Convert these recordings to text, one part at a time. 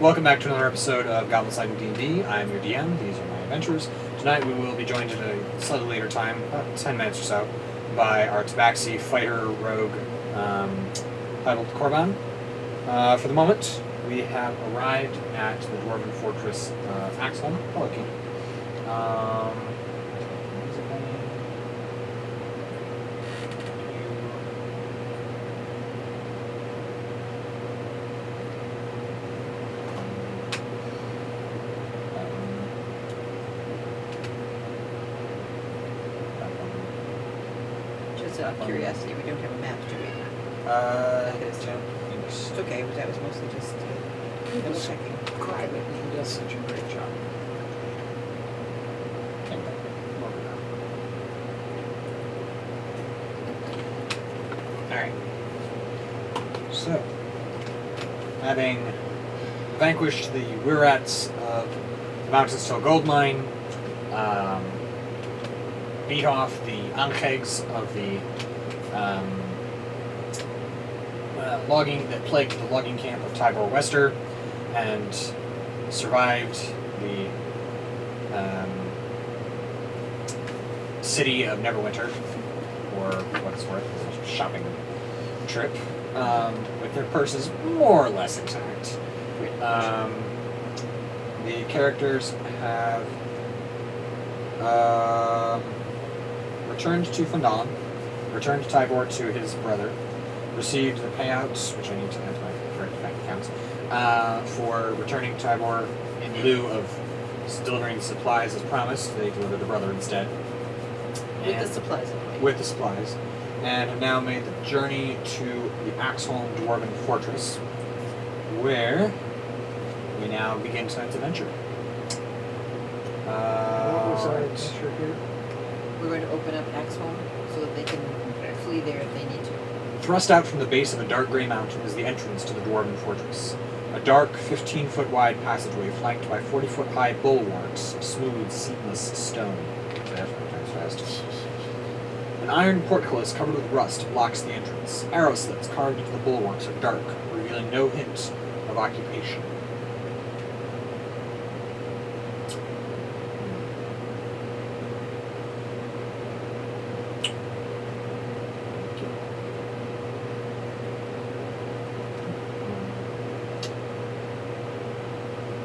Welcome back to another episode of Goblin-Sighting D&D. I'm your DM. These are my adventures. Tonight we will be joined at a slightly later time, about 10 minutes or so, by our Tabaxi fighter rogue, Thibelth Korbohn. For the moment, we have arrived at the Dwarven fortress of Axeholm. Hello, King. Just out of curiosity, we don't have a map, do we? It's okay, but that was mostly just double checking. He does such a great job. Alright. So, having vanquished the Wirats of the Mountains to a Gold Mine, beat off the Anchegs of the logging that plagued the logging camp of Harbin Wester, and survived the city of Neverwinter, or what it's worth, a shopping trip, with their purses more or less intact. The characters have returned to Finnan, returned to Tybor to his brother, received the payouts, which I need to add to my correct bank accounts, for returning Tybor in lieu of delivering the supplies as promised. They delivered the brother instead. With the supplies, anyway. With the supplies. And have now made the journey to the Axeholm Dwarven fortress, where we now begin tonight's adventure. What was our adventure here? We're going to open up Axeholm so that they can flee there if they need to. Thrust out from the base of a dark gray mountain is the entrance to the Dwarven fortress. A dark, 15-foot wide passageway flanked by 40-foot high bulwarks of smooth, seamless stone. Fast. An iron portcullis covered with rust blocks the entrance. Arrow slits carved into the bulwarks are dark, revealing no hint of occupation.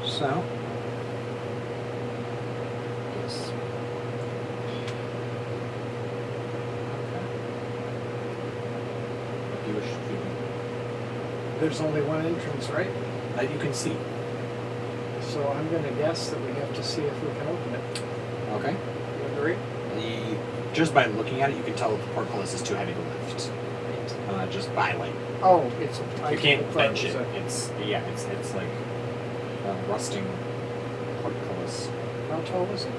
So, yes. What do you wish to do? There's only one entrance, right? That you can see. So I'm going to guess that we have to see if we can open it. Okay. You agree? Just by looking at it, you can tell that the portcullis is too heavy to lift. Just by like, Oh, it's. you can't bench it. It's like a rusting portcullis. How tall is it?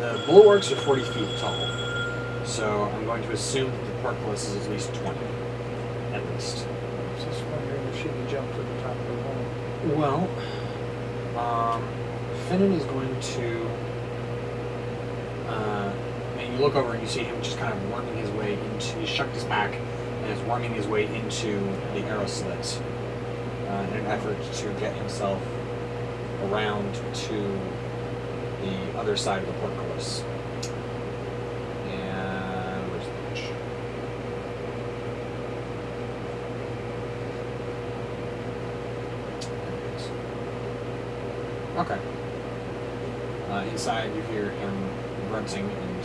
The bulwarks are 40 feet tall, so I'm going to assume that the portcullis is at least 20, at least. I was just wondering if she could jump to the top of the wall. Well, Finnan is going to, and you look over and you see him just kind of worming his way into, he shucked his back and is worming his way into the arrow slit in an effort to get himself around to the other side of the portcullis. And where's the bench? Okay. Inside, you hear him grunting and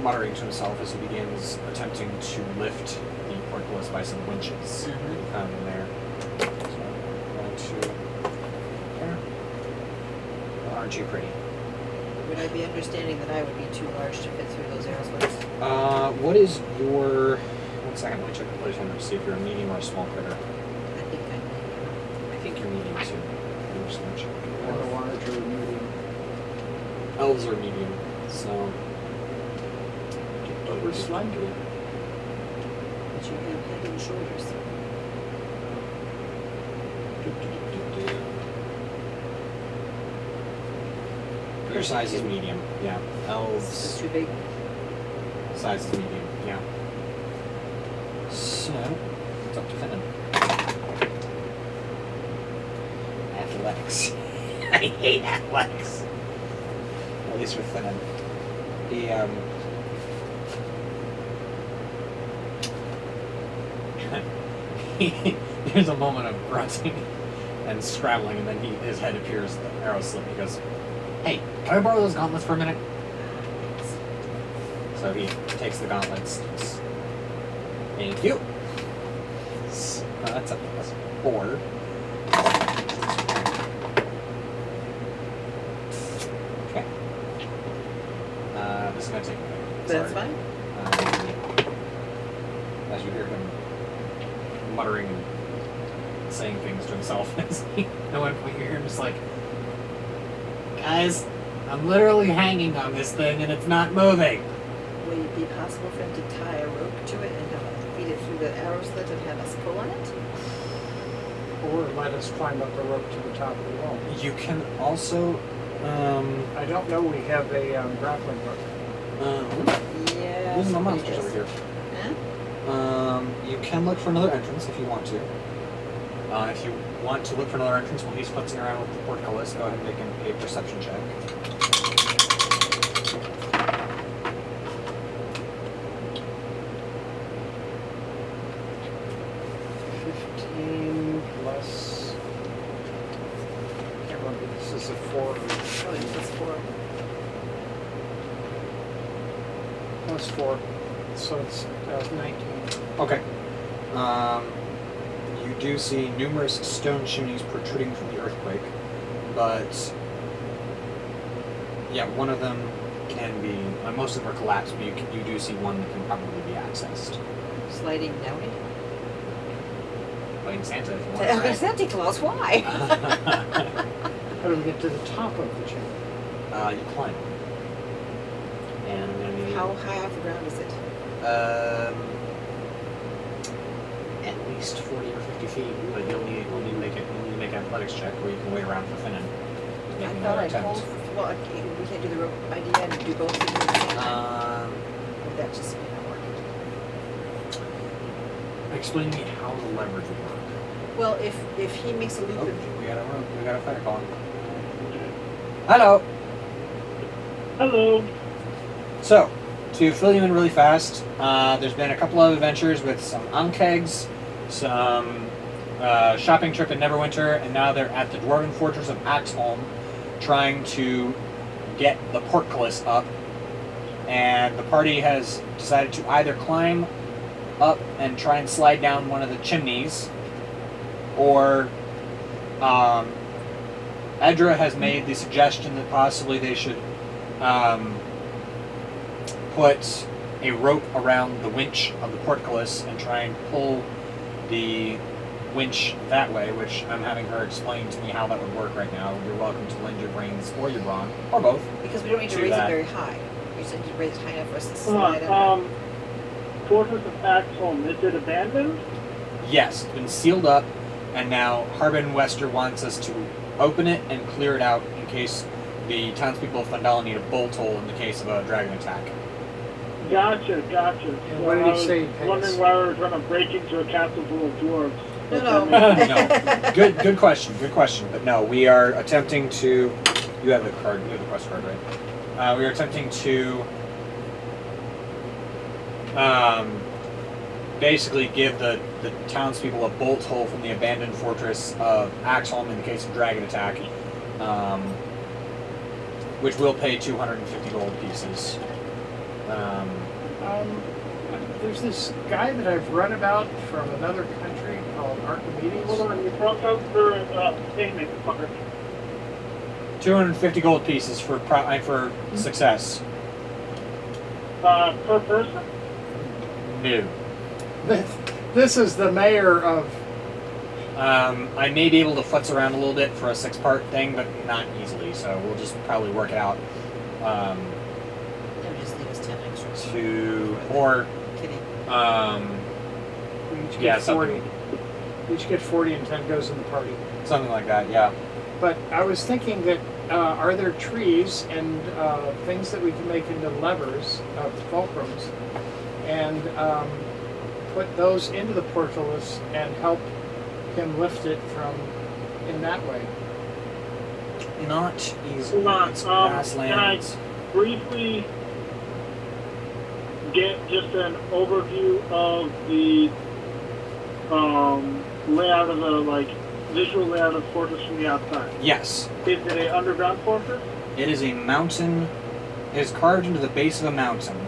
muttering to himself as he begins attempting to lift the portcullis by some winches that he found in there. So, I'm going to there. Well, aren't you pretty? Would I be understanding that I would be too large to fit through those arrow slits? What is your... One second, let me check the place to see if you're a medium or a small critter. I think I may. I think you're medium too. I'm just gonna check. Or a large or medium. Elves are medium, so... But we're slender. But you have head and shoulders. Your size is medium, yeah. Is Elves. this too big? size is medium, yeah. So, it's up to Finnan. Athletics. I hate athletics. At least with Finnan. There's a moment of grunting and scrabbling, and then his head appears, the arrow slip. He goes, "Hey, can I borrow those gauntlets for a minute?" So he takes the gauntlets. Thank you. So, that's a +4. Okay. This is going to take a minute. That's Sorry. fine. As you hear him muttering and saying things to himself. At one point you hear him just like, "Guys, I'm literally hanging on this thing and it's not moving." Will it be possible for him to tie a rope to it and feed it through the arrow slit and have us pull on it? Or let us climb up the rope to the top of the wall. You can also, I don't know we have a grappling hook. Yeah. Where's my somebody monsters does. over here? Huh? You can look for another entrance if you want to. If you want to look for another entrance while he's futzing around with the portcullis, go ahead and make a perception check. Plus, I can't remember, this is a 4. Oh, it's just 4. Plus 4, so it's 19. Okay. You do see numerous stone chimneys protruding from the earthquake, but yeah, one of them can be. Most of them are collapsed, but you do see one that can probably be accessed. Sliding down it? Playing Santa, if you want to try. Santa Claus, why? How do we get to the top of the chimney? You climb. And I'm gonna need How high off the ground is it? at least 40 or 50 feet, but you'll need to make an athletics check, or you can wait around for Finnan. I Making thought another I'd attempt. hold for, well, we can't do the rope idea and do both things at the same time. Or that just may not work. Explain to me how the leverage would work. Well, if he makes a loop Oh, and we got a fire calling. Hello. Hello. So, to fill you in really fast, there's been a couple of adventures with some Ankegs, some shopping trip in Neverwinter, and now they're at the Dwarven fortress of Axeholm, trying to get the portcullis up. And the party has decided to either climb up and try and slide down one of the chimneys, or Edra has made the suggestion that possibly they should put a rope around the winch of the portcullis and try and pull the winch that way, which I'm having her explain to me how that would work right now. You're welcome to lend your brains or your brawn, or both. because we don't need to To raise that. it very high. You said you raise it high enough for us to Hold slide on. under. Fortress of Axeholm, is it abandoned? Yes, it's been sealed up, and now Harbin Wester wants us to open it and clear it out in case the townspeople of Thundala need a bolt hole in the case of a dragon attack. Gotcha. And So what did I he was say he pays? wondering why we were trying to break into a castle full of dwarves. No. No. Good question. But no, we are attempting to. You have the card. You have the quest card, right? We are attempting to basically give the townspeople a bolt hole from the abandoned fortress of Axeholm in the case of dragon attack, which will pay 250 gold pieces. There's this guy that I've read about from another country called Archimedes. Hold on, you broke out for payment part. 250 gold pieces for success. Per person? No. This is the mayor of. I may be able to futz around a little bit for a 6-part thing, but not easily. So we'll just probably work it out. No, just leave us 10 extra. We We each yeah, get 40. something. We each get 40 and 10 goes in the party. Something like that, yeah. But I was thinking that are there trees and things that we can make into levers of fulcrums and put those into the portcullis and help him lift it from in that way? Not easily. Hold on. It's Can I grasslands. briefly get just an overview of the layout of the visual layout of the fortress from the outside? Yes. Is it an underground fortress? It is a mountain. It is carved into the base of a mountain,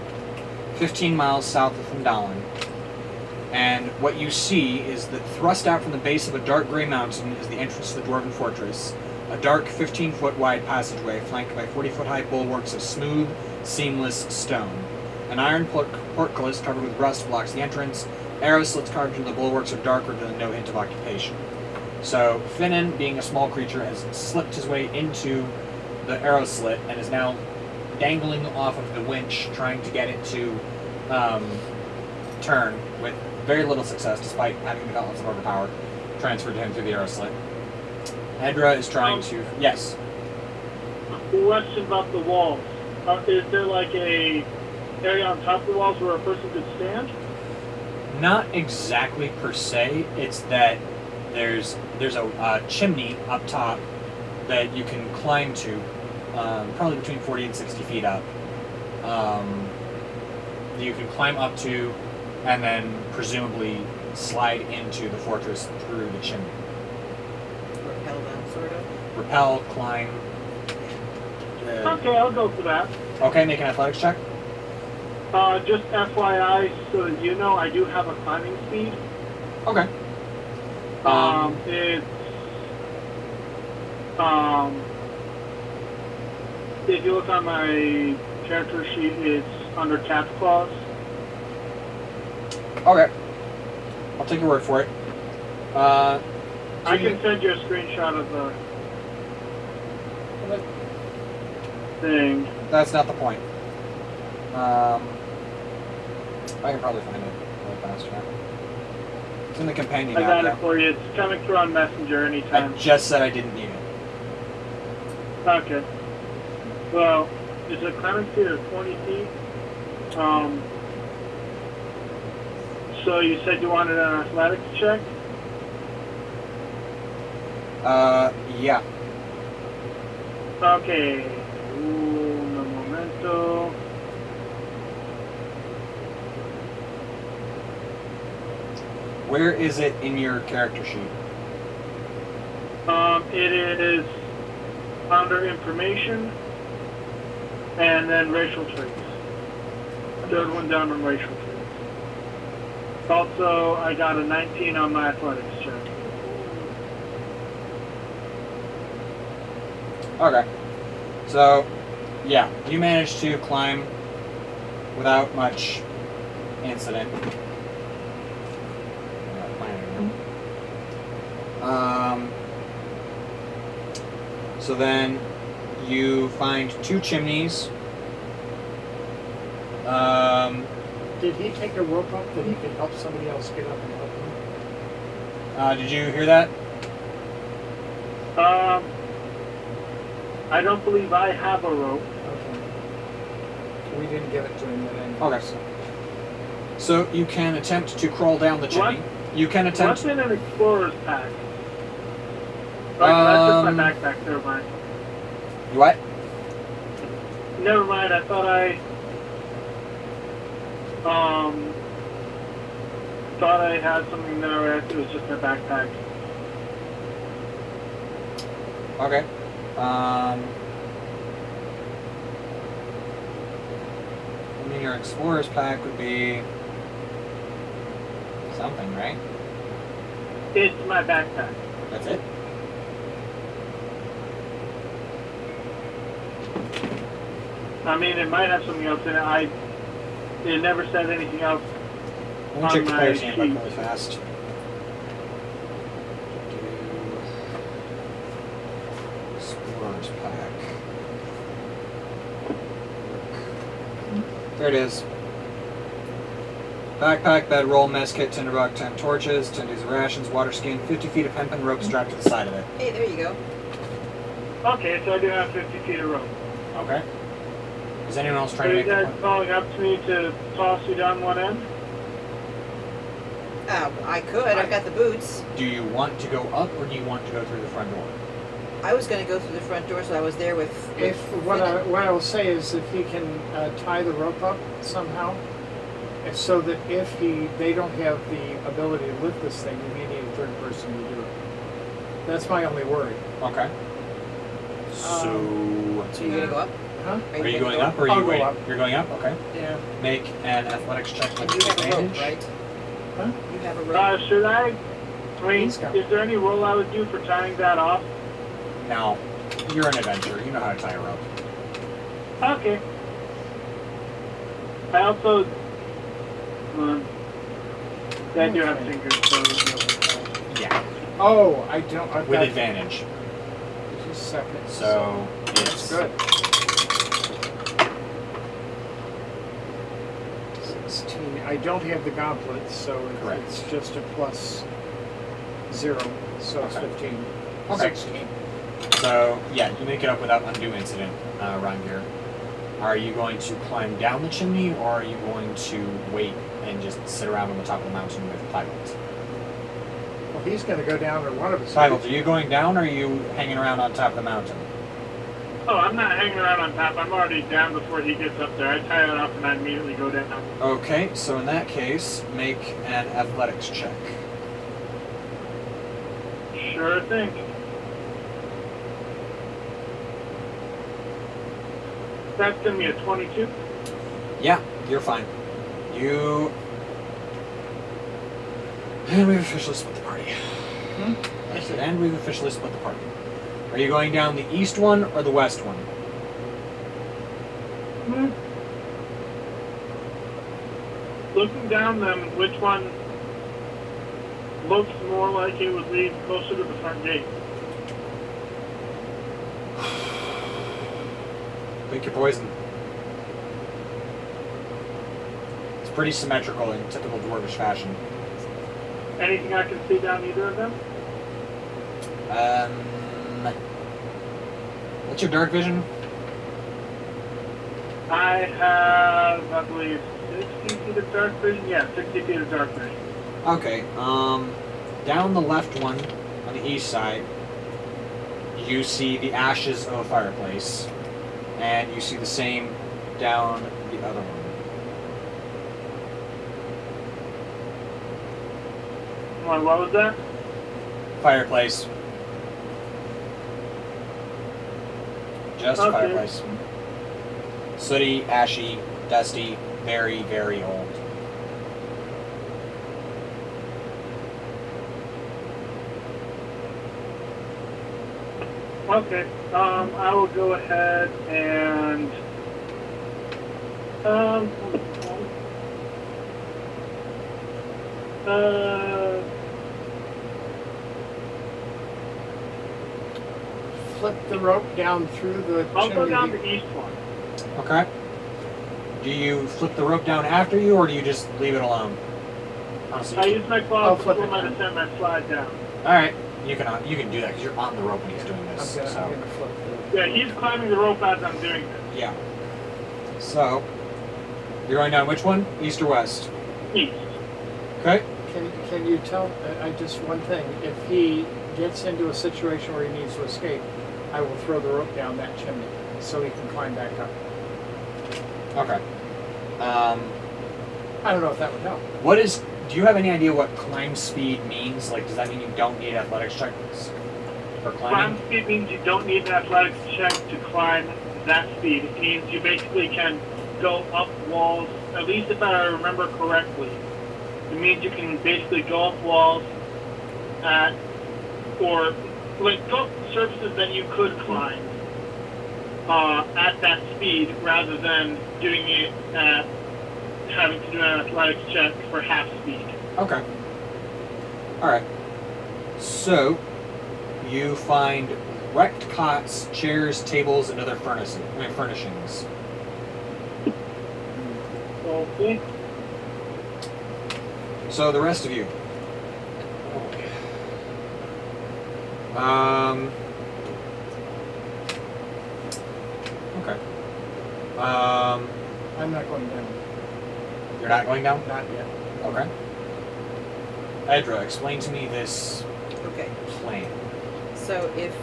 15 miles south of Thundalen. And what you see is that thrust out from the base of a dark gray mountain is the entrance to the Dwarven fortress. A dark 15-foot wide passageway flanked by 40-foot high bulwarks of smooth, seamless stone. An iron portcullis covered with rust blocks the entrance. Arrow slits carved into the bulwarks are darker than no hint of occupation. So Finnan, being a small creature, has slipped his way into the arrow slit and is now dangling off of the winch, trying to get it to turn with very little success, despite having the gauntlets of overpower transferred to him through the arrow slit. Edra is trying to... Yes? Question about the walls. Is there like a area on top of the walls where a person could stand? Not exactly per se. It's that there's a chimney up top that you can climb to, probably between 40 and 60 feet up. You can climb up to and then presumably slide into the fortress through the chimney. Repel them, sort of. Repel, climb. Okay, I'll go for that. Okay, make an athletics check. Just FYI, so that you know, I do have a climbing speed. Okay. It's if you look on my character sheet, it's under cap clause. Okay. I'll take your word for it. I can send you a screenshot of the thing. That's not the point. I can probably find it really fast. Yeah. It's in the companion I got app, it for you. It's coming through on Messenger I anytime. just said I didn't need it. Okay. Well, it's a climbing speed of 20 feet. So you said you wanted an athletics check? Yeah. Okay. Un momento. Where is it in your character sheet? It is under information and then racial traits. Third one down on racial traits. Also, I got a 19 on my athletics check. Okay. So, yeah, you managed to climb without much incident. So then you find two chimneys. Did he take a rope up that he could help somebody else get up and help him? Did you hear that? I don't believe I have a rope. Okay. We didn't give it to him then. Okay. So you can attempt to crawl down the chimney. You can attempt. What's in an explorer's pack? That's just my backpack. Never mind. You what? Never mind. I thought I had something there. It was just my backpack. Okay. I mean, your explorer's pack would be something, right? It's my backpack. That's it? I mean, it might have something else in it. It never said anything else. Let me check the On player's my handbook sheet. really fast. Explorer's pack. There it is. Backpack, bedroll, mess kit, tinderbox, 10 torches, 10 days of rations, water skin, 50 feet of hempen rope strapped to the side of it. Hey, there you go. Okay, so I do have 50 feet of rope. Okay. Is anyone else So trying to you make the guys point? calling up to me to toss you down one end? I could. I've got the boots. Do you want to go up or do you want to go through the front door? I was going to go through the front door, so I was there with. If what Finnan. I will say is, if he can tie the rope up somehow, so that if they don't have the ability to lift this thing, you may need a third person to do it. That's my only worry. Okay. So, So you're going to go up? Huh? are you gonna going go up or are I'll you go waiting? up. You're going up? Okay. Yeah. Make an athletics check with And you have a rope, advantage. right? Huh? You have a rope. Should I mean, He's got- is there any roll I would do for tying that off? Now, you're an adventurer. You know how to tie a rope. Okay. I also, I do have fingers, so Yeah. Oh, I don't. I've With got advantage. just a second. So, that's it's good. 16. I don't have the gauntlet, so Correct. it's just a +0, so it's Okay. 15. Okay. 16. So, yeah, you make it up without undue incident, Rangir. Are you going to climb down the chimney, or are you going to wait and just sit around on the top of the mountain with Thibelth? Well, he's going to go down, or one of us. Thibelth, are you going down, or are you hanging around on top of the mountain? Oh, I'm not hanging around on top. I'm already down before he gets up there. I tie it off and I immediately go down. Okay, so in that case, make an athletics check. Sure thing. That's gonna be a 22. Yeah, you're fine. You... And we've officially split the party. I said, and we've officially split the party. Are you going down the east one or the west one? Looking down them, which one looks more like it would lead closer to the front gate? Pick your poison. It's pretty symmetrical in typical dwarvish fashion. Anything I can see down either of them? What's your dark vision? I have, I believe, 60 feet of dark vision. Yeah, 60 feet of dark vision. Okay, down the left one, on the east side, you see the ashes of a fireplace, and you see the same down the other one. What was that? Fireplace. Just Okay. fireplace. Sooty, ashy, dusty, very, very old. Okay, I will go ahead and, Flip the rope down through the I'll go chimney. down the east one. Okay. Do you flip the rope down after you, or do you just leave it alone? Honestly, I use my I'll claw flip to it my down. descent and I slide down. all right. You can do that because you're on the rope when he's doing this. I'm So gonna flip the. Yeah, he's climbing the rope as I'm doing this. yeah. So you're going down which one? East or west? East. Okay. Can you tell? I just one thing. If he gets into a situation where he needs to escape, I will throw the rope down that chimney so he can climb back up. Okay. I don't know if that would help. What is? Do you have any idea what climb speed means? Like, does that mean you don't need athletics checks for climbing? Climb speed means you don't need an athletics check to climb that speed. It means you basically can go up walls, at least if I remember correctly. It means you can basically go up walls at, or like go up surfaces that you could climb at that speed rather than doing it at having to do an athletics check for half speed. Okay. All right. So you find wrecked cots, chairs, tables, and other furnishings. Okay. So the rest of you. I'm not going down. You're not going down? Not yet. Okay. Edra, explain to me this Okay. plan. So if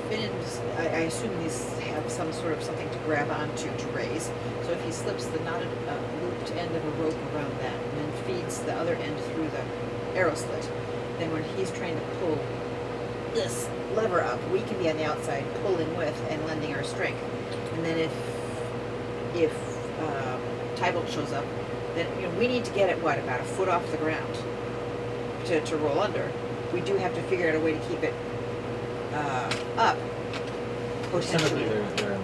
Finn's, I assume these have some sort of something to grab onto to raise. So if he slips the knotted, looped end of a rope around that and then feeds the other end through the arrow slit, then when he's trying to pull this lever up, we can be on the outside pulling with and lending our strength. And then if Thibelth shows up, then we need to get it about a foot off the ground to roll under. We do have to figure out a way to keep it up. Typically, Potentially, they're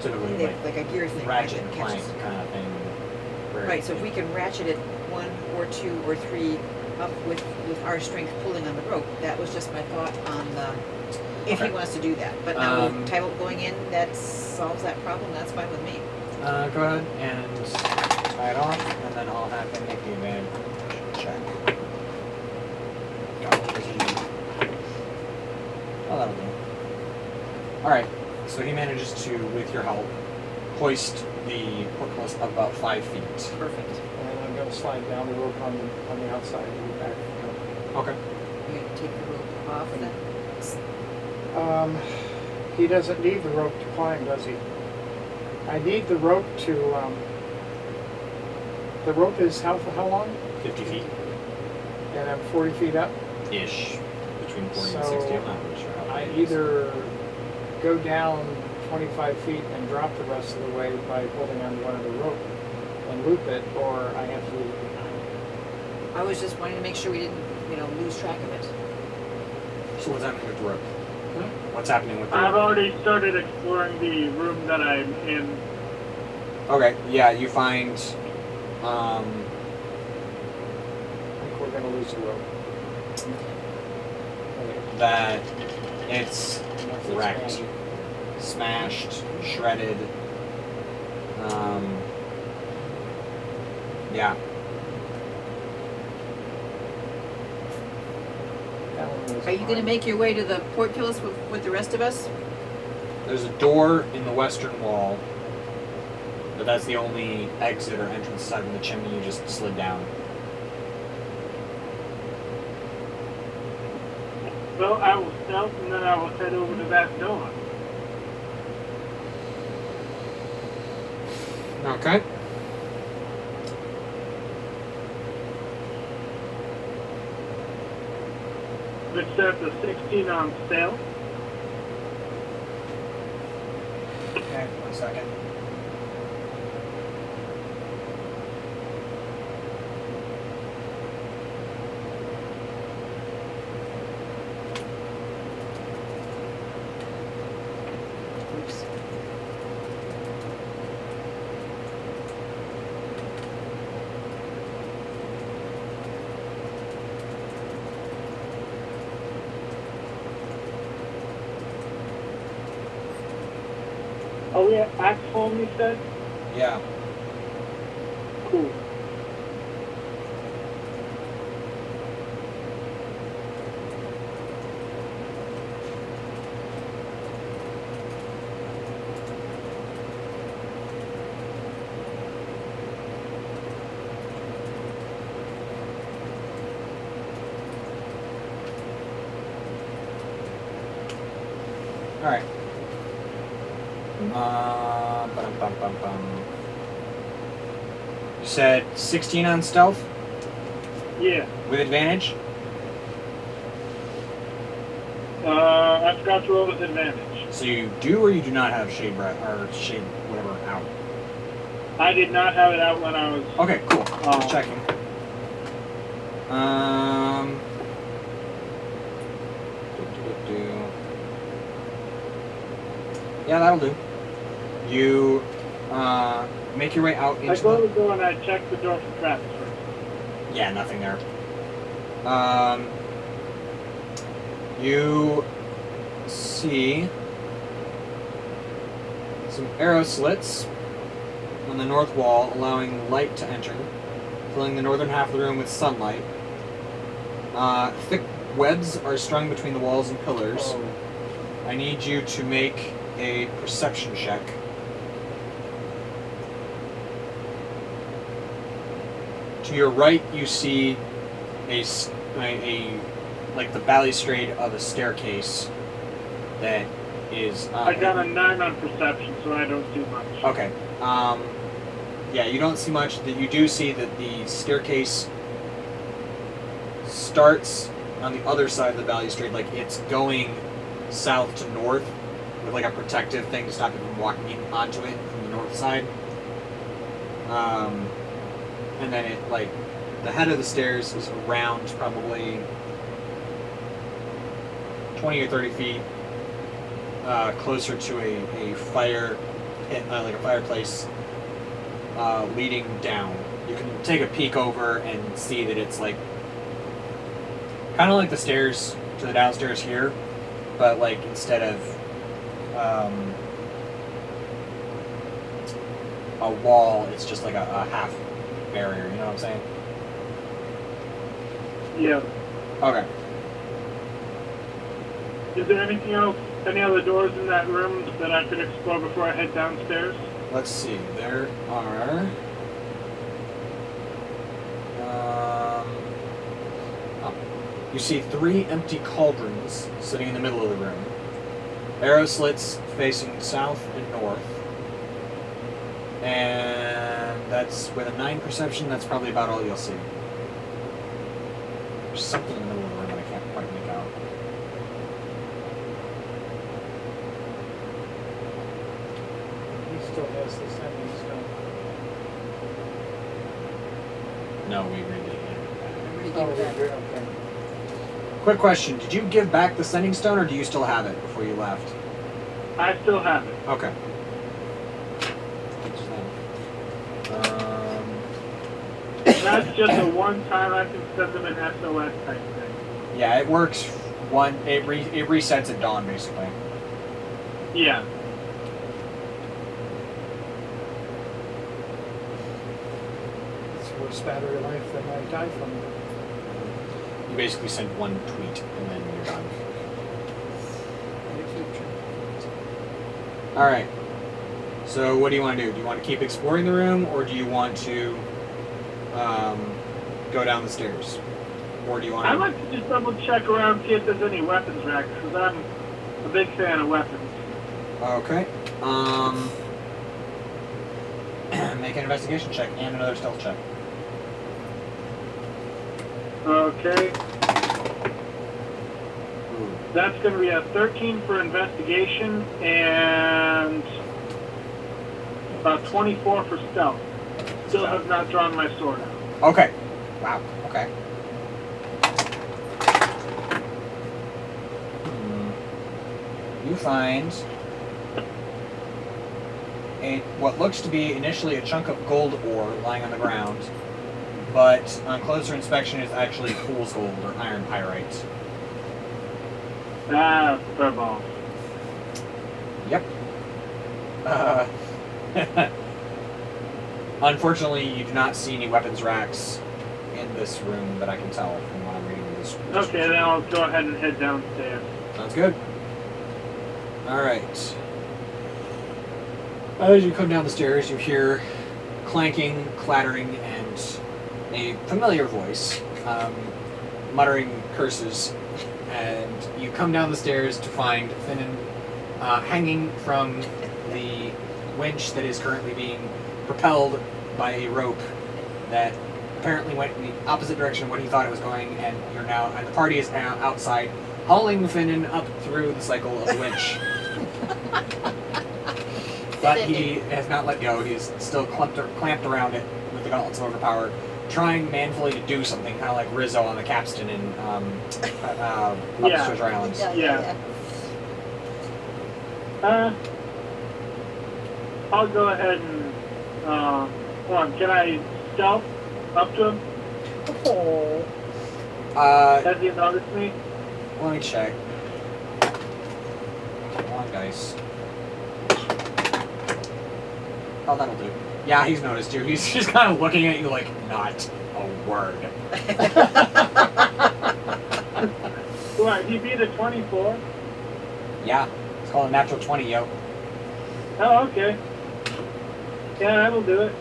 typically they like a gear thing, ratchet that and catches. plank kind of thing. where Right. So if we can ratchet it 1 or 2 or 3 up with our strength pulling on the rope, that was just my thought on the. If he Okay. wants to do that, but now with Um, Thibelth going in, that solves that problem. That's fine with me. Go ahead and tie it off, and then I'll have him make the advantage check. Oh, that'll do. Alright, so he manages to, with your help, hoist the portcullis up about 5 feet. Perfect. And I'm going to slide down the rope on the outside and go back. Okay. You're gonna take the rope off then. He doesn't need the rope to climb, does he? I need the rope to. The rope is how long? 50 feet And I'm 40 feet up. ish. Between 40 and So, 60, I'm not really sure how I it is. either go down 25 feet and drop the rest of the way by holding on to one of the rope and loop it, or I have to leave it behind. I was just wanting to make sure we didn't, lose track of it. So what's happening with the rope? Hmm? What's happening with the I've rope? already started exploring the room that I'm in. Okay, yeah, you find, I think we're going to lose the rope. Okay. that it's Enough wrecked, expanding. smashed, shredded. Yeah. That one was Are you going to fine. make your way to the portcullis with the rest of us? There's a door in the western wall, but that's the only exit or entrance aside from the chimney you just slid down. Well, I will stealth and then I will head over to that door. Okay. Which says a 16 on stealth. Okay, 1 second. Oops. Oh yeah, Axeholm, you said? Yeah. Cool. Alright. Bum. You said 16 on stealth Yeah. with advantage? I forgot to roll with advantage. So you do or you do not have shade breath or shade whatever out? I did not have it out when I was. Okay, cool. Oh. Just checking. Yeah, that'll do. You make your way out I into close the... the door and I check the door for traps first. Yeah, nothing there. You see some arrow slits on the north wall, allowing light to enter, filling the northern half of the room with sunlight. Thick webs are strung between the walls and pillars. Oh, I need you to make a perception check To your right, you see a like the balustrade of a staircase that is. I got a 9 on perception, so I don't see much. Okay. Yeah, you don't see much. That you do see that the staircase starts on the other side of the balustrade, like it's going south to north with like a protective thing to stop you from walking in onto it from the north side. And then it like the head of the stairs is around probably 20 or 30 feet closer to a fire pit, like a fireplace leading down. You can take a peek over and see that it's like kind of like the stairs to the downstairs here, but like instead of a wall, it's just like a half barrier. You know what I'm saying? Yeah. Okay. Is there anything else, any other doors in that room that I could explore before I head downstairs? Let's see. There are. You see 3 empty cauldrons sitting in the middle of the room. Arrow slits facing south and north. And that's with a 9 perception, that's probably about all you'll see. There's something in the middle of the room that I can't quite make out. He still has the sending stone. No, we really didn't. Everybody Oh, gave that. okay. Quick question, did you give back the sending stone or do you still have it before you left? I still have it. Okay. That's just a one-time I can send them an SOS type thing. Yeah, it works. It resets at dawn, basically. Yeah. It's worse battery life than I die from it. You basically send one tweet and then you're done. All right. So what do you want to do? Do you want to keep exploring the room, or do you want to go down the stairs, or do you want to? I'd like to just double check around, see if there's any weapons racks, because I'm a big fan of weapons. Okay. Make an investigation check and another stealth check. Okay. Ooh. That's going to be a 13 for investigation and about 24 for stealth. Still have not drawn my sword out. Okay. Wow. Okay. You find what looks to be initially a chunk of gold ore lying on the ground, but on closer inspection is actually fool's gold or iron pyrite. Ah, furball. Yep. Unfortunately, you do not see any weapons racks in this room that I can tell from what I'm reading in this. Okay, then I'll go ahead and head downstairs. Sounds good. Alright. As you come down the stairs, you hear clanking, clattering, and a familiar voice muttering curses. And you come down the stairs to find Finnan hanging from the winch that is currently being propelled by a rope that apparently went in the opposite direction of what he thought it was going, and the party is now outside hauling Finnan up through the cycle of the winch. But he has not let go. He is still clamped around it with the gauntlets of overpower, trying manfully to do something, kind of like Rizzo on the capstan in Yeah. Treasure Islands. Yeah. I'll go ahead and hold on. Can I stealth up to him? Oh. Has he noticed me? Let me check. Come on, dice. Oh, that'll do. Yeah, he's noticed you. He's just kind of looking at you like, not a word. What, he beat a 24? Yeah, it's called a natural 20, yo. Oh, okay. Yeah, that'll do it.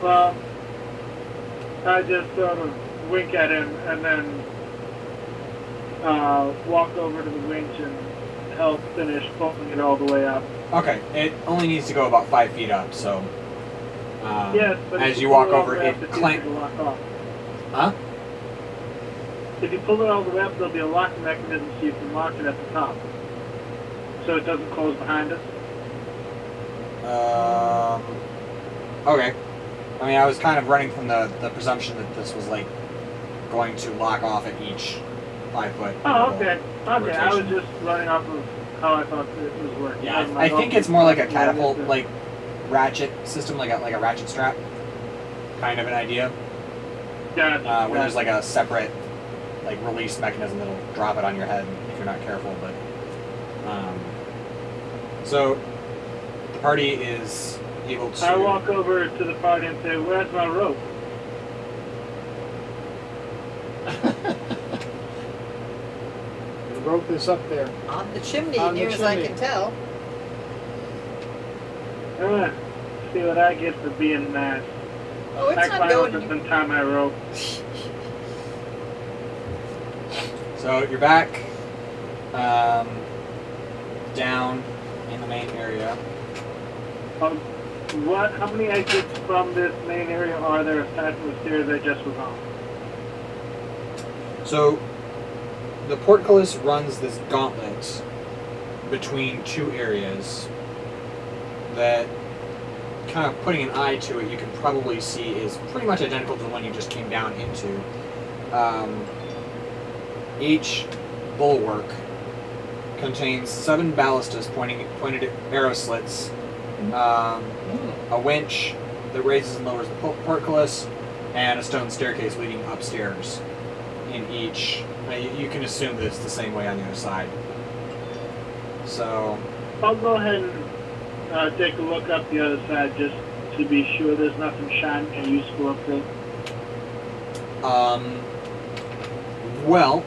Well, I just sort of wink at him and then walk over to the winch and help finish pulling it all the way up. Okay, it only needs to go about 5 feet up, so Yes, but as if you walk pull it all over, the way it up, it's clank. easy to lock off. Huh? If you pull it all the way up, there'll be a locking mechanism so you can lock it at the top, so it doesn't close behind us. Okay. I mean, I was kind of running from the presumption that this was like going to lock off at each 5 foot. Oh, okay. Okay, I was rotation. just running off of how I thought it was working. Yeah, And I my think it's more like a office- catapult, like ratchet system, like a ratchet strap, kind of an idea. Gotcha. Where there's like a separate like release mechanism that'll drop it on your head if you're not careful. But so the party is able to. I walk over to the party and say, "Where's my rope?" The rope is up there. On the chimney, On the near as I chimney. can tell. See what I get for being nice. Oh, it's I not climb going. up and untie my rope. So you're back down in the main area. How many exits from this main area are there aside from the stairs I just was on? So the portcullis runs this gauntlet between two areas that, kind of putting an eye to it, you can probably see is pretty much identical to the one you just came down into. Each bulwark contains 7 ballistas pointed at arrow slits, a winch that raises and lowers the portcullis, and a stone staircase leading upstairs in each. You can assume that it's the same way on the other side. So, I'll go ahead and take a look up the other side just to be sure there's nothing shiny and useful up there. well,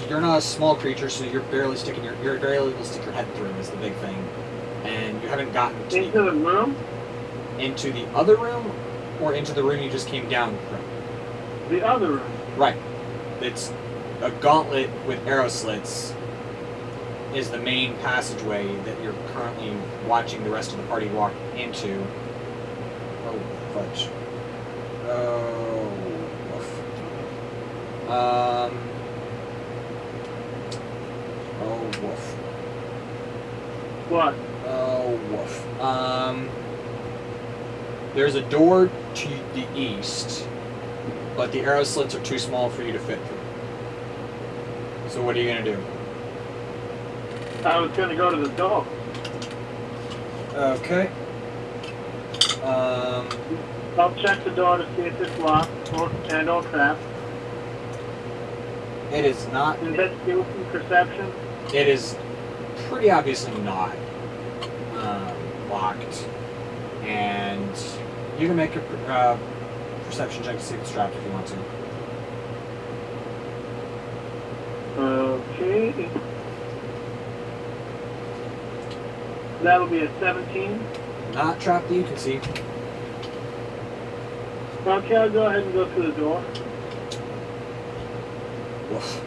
you're not a small creature, so you're barely able to stick your head through is the big thing, and you haven't gotten Into the room? into the other room, or into the room you just came down from. The other room. Right. It's a gauntlet with arrow slits is the main passageway that you're currently watching the rest of the party walk into. Oh, fudge. Oh, woof. Oh, woof. What? Oh, woof. There's a door to the east, but the arrow slits are too small for you to fit through. So what are you going to do? I was going to go to the door. Okay. I'll check the door to see if it's locked or trapped. It is not. Investigation, perception. It is pretty obviously not locked, and you can make a perception check to see if it's trapped if you want to. Okay. That'll be a 17. Not trapped that you can see. Okay, I'll go ahead and go through the door. Woof.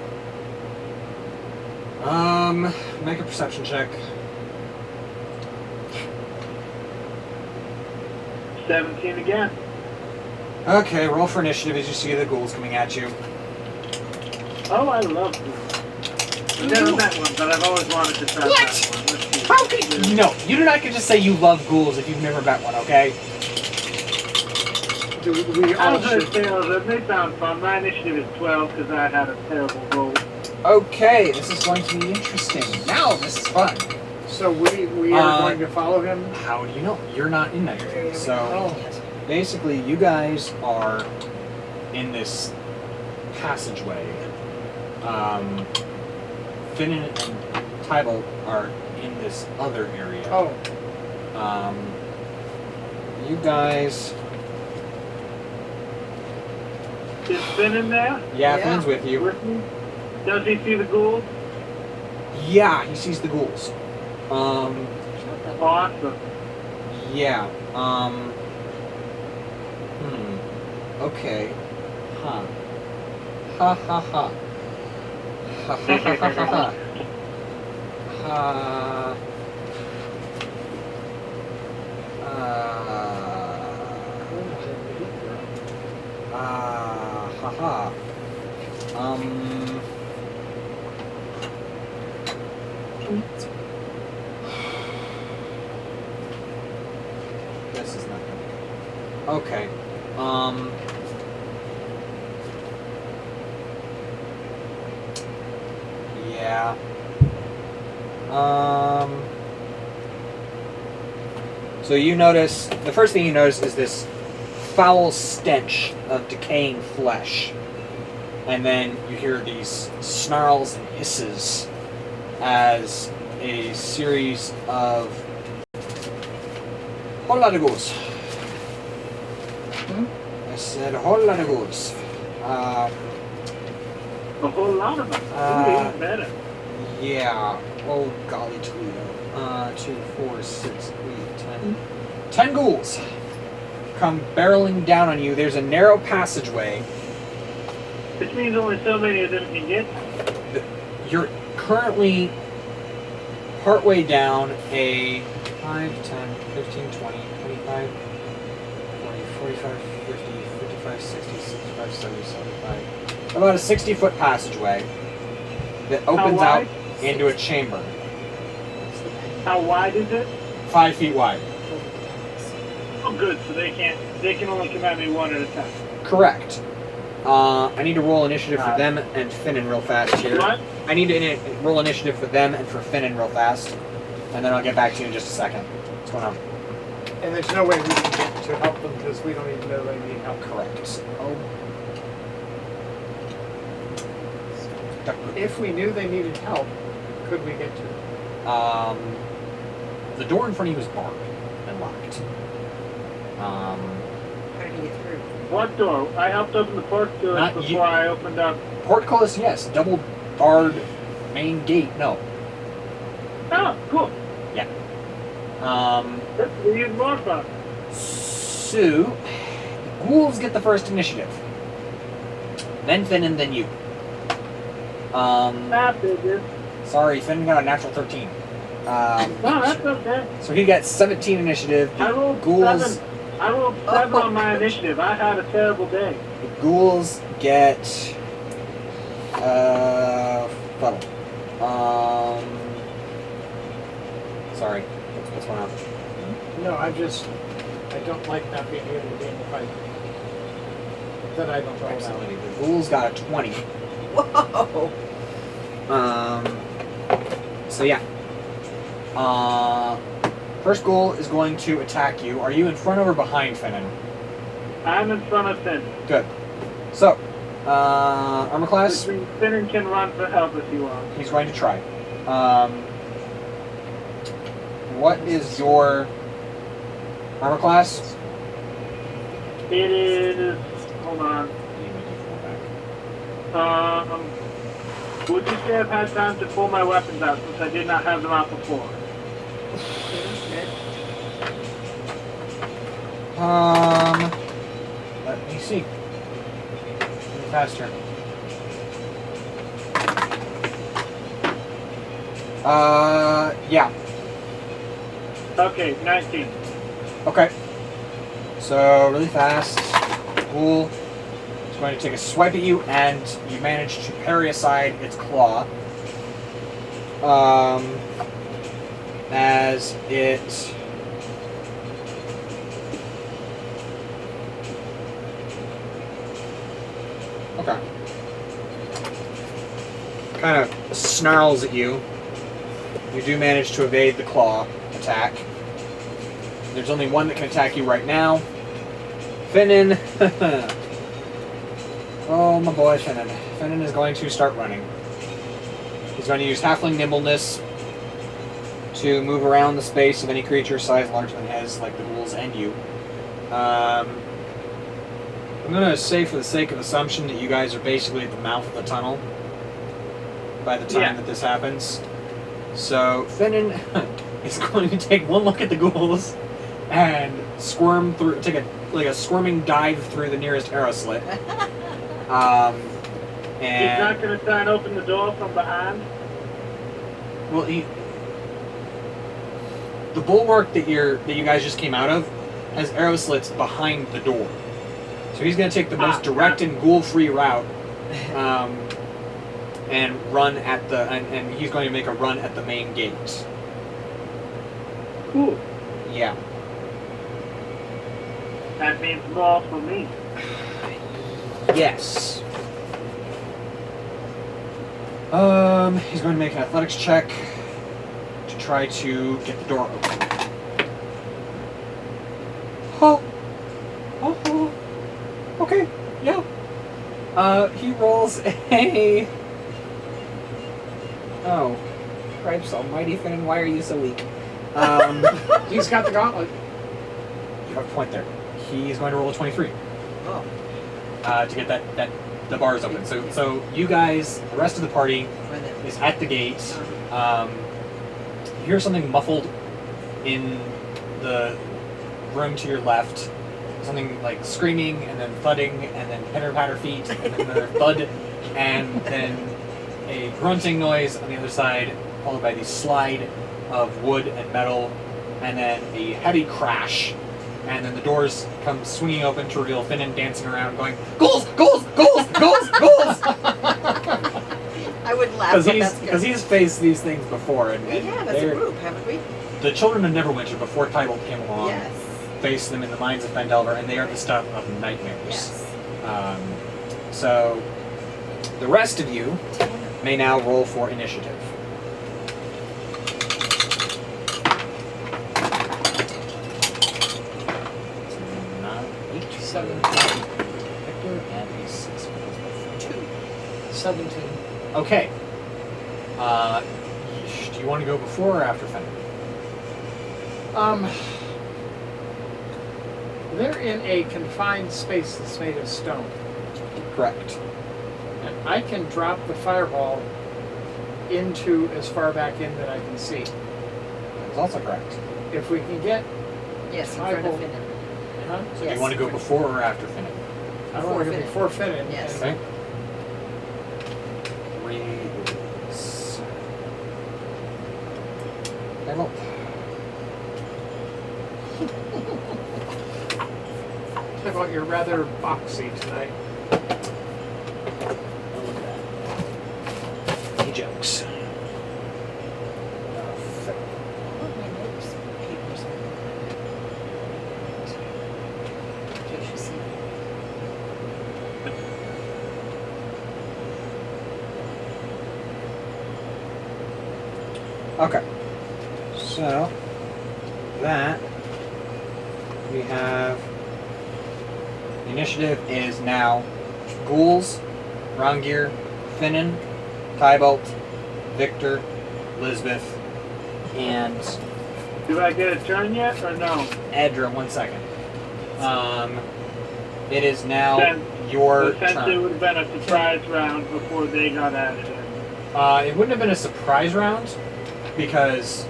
Make a perception check. 17 again. Okay, roll for initiative as you see the ghouls coming at you. Oh, I love ghouls. I've never met one, but I've always wanted to try What? that one. Let's see. How could you? No, you do not get to say you love ghouls if you've never met one, okay? We I all was going to should. say, they sound fun. My initiative is 12 because I had a terrible roll. Okay, this is going to be interesting. Now this is fun. So we are going to follow him. How do you know? You're not in there. So Oh. basically, you guys are in this passageway. Finnan and Thibelth are in this other area. Oh, You guys. Is Finn in there? Yeah, Yeah. Finn's with you. With me? Does he see the ghouls? Yeah, he sees the ghouls. Awesome. Yeah. Okay. Huh. Ha ha ha. Ha ha ha ha ha ha. Ha. Haha. This is not gonna. Okay. Yeah. So you notice, the first thing you notice is this foul stench of decaying flesh. And then you hear these snarls and hisses as a series of whole lot of goose. I said a whole lot of goose. A whole lot of them. Even better. Yeah. Oh golly Toledo. 2, 4, 6, 8, 10. 10 ghouls come barreling down on you. There's a narrow passageway. Which means only so many of them can get. You're currently partway down a 5, 10, 15, 20, 25, 40, 45, 50, 55, 60, 65, 70, 75. About a 60-foot passageway that opens out into a chamber. How wide is it? 5 feet wide. Oh, good. So they can only come at me one at a time. Correct. I need to roll initiative for them and Finnan real fast here. What? I need to roll initiative for them and for Finnan real fast, and then I'll get back to you in just a second. What's going on? And there's no way we can get to help them because we don't even know they need help. Correct. Oh. If we knew they needed help, could we get to them? The door in front of you is barred and locked. How did he get through? What door? I helped open the portcullis Not before you. I opened up. Portcullis, yes. Double barred main gate, no. Oh, cool. Yeah. That's even more fun. So, the ghouls get the first initiative. Then Finnan, then you. That figures. Sorry, Finnan got a natural 13. No, that's okay. So he got 17 initiative. I rolled Ghouls, 7. I rolled 7 on my initiative. I had a terrible day. the ghouls get fuddle. Sorry, what's going on? No, I don't like not being able to be in the fight. That I don't know about. Excellent. The ghouls got a 20. Whoa! So yeah. First ghoul is going to attack you. Are you in front of or behind Finnan? I'm in front of Finn. Good. So, armor class. Which means Finn can run for help if he wants. He's going to try. What is your armor class? It is. Hold on. Would you say I've had time to pull my weapons out since I did not have them out before? Let me see. Faster. Yeah. Okay, 19. Okay. So, really fast. Ghoul is going to take a swipe at you, and you manage to parry aside its claw. As it... Okay. Kind of snarls at you. You do manage to evade the claw attack. There's only one that can attack you right now. Finnan. Oh, my boy, Finnan. Finnan is going to start running. He's going to use Halfling Nimbleness to move around the space of any creature size larger than his, like the ghouls and you. I'm going to say, for the sake of assumption, that you guys are basically at the mouth of the tunnel by the time that this happens. So, Finnan is going to take one look at the ghouls and squirm through, take a squirming dive through the nearest arrow slit. He's not And going to try and open the door from behind. well, the bulwark that you guys just came out of has arrow slits behind the door, so he's going to take the most direct and ghoul-free route, and run at the and he's going to make a run at the main gate. Cool. Yeah. That means more for me. Yes. He's going to make an athletics check to try to get the door open. Oh. Okay. Yeah. He rolls a. Oh, cripes almighty, Finnan, why are you so weak? He's got the gauntlet. You have a point there. He's going to roll a 23 Oh. to get the bars open. So you guys, the rest of the party, Run it. is at the gate. You hear something muffled in the room to your left. Something like screaming, and then thudding, and then pitter-patter feet, and then another thud, and then a grunting noise on the other side, followed by the slide of wood and metal, and then a heavy crash. And then the doors come swinging open to reveal Finnan dancing around, going, "Ghouls! Ghouls! Ghouls! Ghouls! Ghouls!" I wouldn't laugh, but that's good. Because he's faced these things before, and We have as a group, haven't we? the Children of Neverwinter, before Thibelth came along, Yes. faced them in the mines of Fendelver, and they are the stuff of nightmares. Yes. So the rest of you may now roll for initiative. It's 17. Victor and a 6. 17. Okay. Do you want to go before or after Fenrir? They're in a confined space that's made of stone. Correct. And I can drop the fireball into as far back in that I can see. That's also correct. If we can get... Yes, in front of Tribal- Finnan. Huh? So do Yes. you want to go before or after Finnan? I want to go Finnan. before Finnan. Yes. and- Okay. 3 is... Level. Talk about you're rather boxy tonight. Any jokes? All of my notes, papers are in case you see. Okay. So, that we have. The initiative is now Ghouls, Rongir, Finnan, Thibelth, Victor, Lisbeth, and Do I get a turn yet or no? Edra. 1 second. It is now Then your Essentially, it turn. would have been a surprise round before they got added in. It wouldn't have been a surprise round because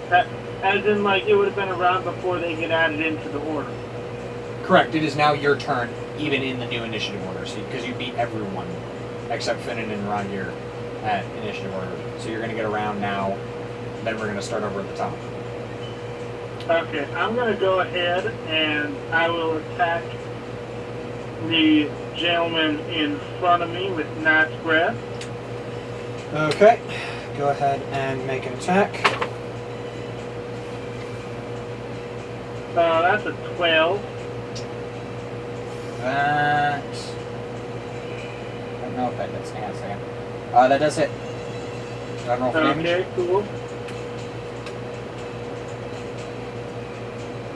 As in, like, it would have been a round before they get added into the order. correct. It is now your turn, even in the new initiative order, because you beat everyone except Finnan and Rongir at initiative order. So you're going to get around now. Then we're going to start over at the top. Okay, I'm going to go ahead and I will attack the gentleman in front of me with Knight's Breath. Okay. Go ahead and make an attack. That's a 12. That. I don't know if that does. Hang on a second. That does hit. Should I roll for damage? Okay, cool.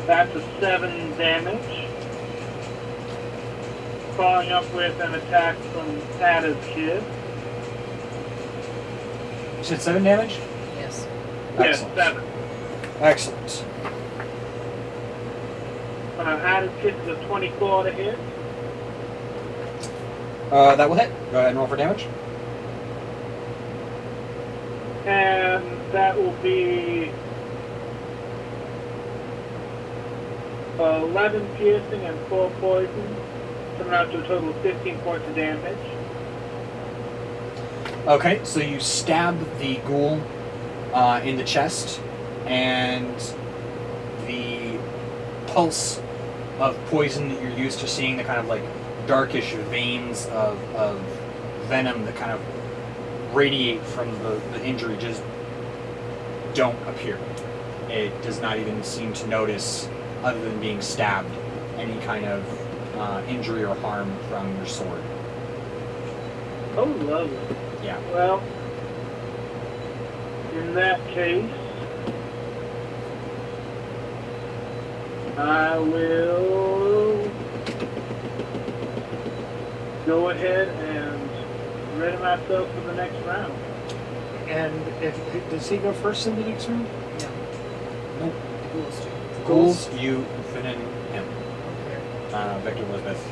That's a 7 damage. Following up with an attack from Ada's kid. You said 7 damage? Yes. Yes, Excellent. 7. Excellent. Ada's kid is a 24 to hit. That will hit. Go ahead and roll for damage. And that will be 11 piercing and 4 poison, coming out to a total of 15 points of damage. Okay, so you stab the ghoul in the chest, and the pulse of poison that you're used to seeing, the kind of like darkish veins of venom that kind of radiate from the injury, just don't appear. It does not even seem to notice, other than being stabbed, any kind of injury or harm from your sword. Oh, lovely. Yeah. Well, in that case, I will go ahead and ready myself for the next round. And does he go first in the next round? No, Nope. the ghouls do. Ghouls, you, Finnan, him. Okay. Victor, Elizabeth.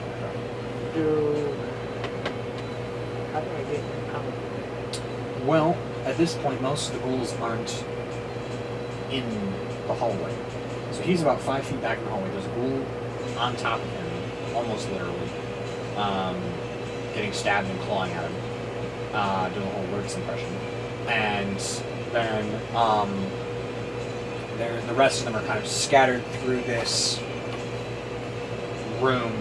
How do I get him out of it? Well, at this point, most of the ghouls aren't in the hallway. So he's about 5 feet back in the hallway. There's a ghoul on top of him, almost literally, getting stabbed and clawing at him, doing a whole Lurks impression. And then the rest of them are kind of scattered through this room.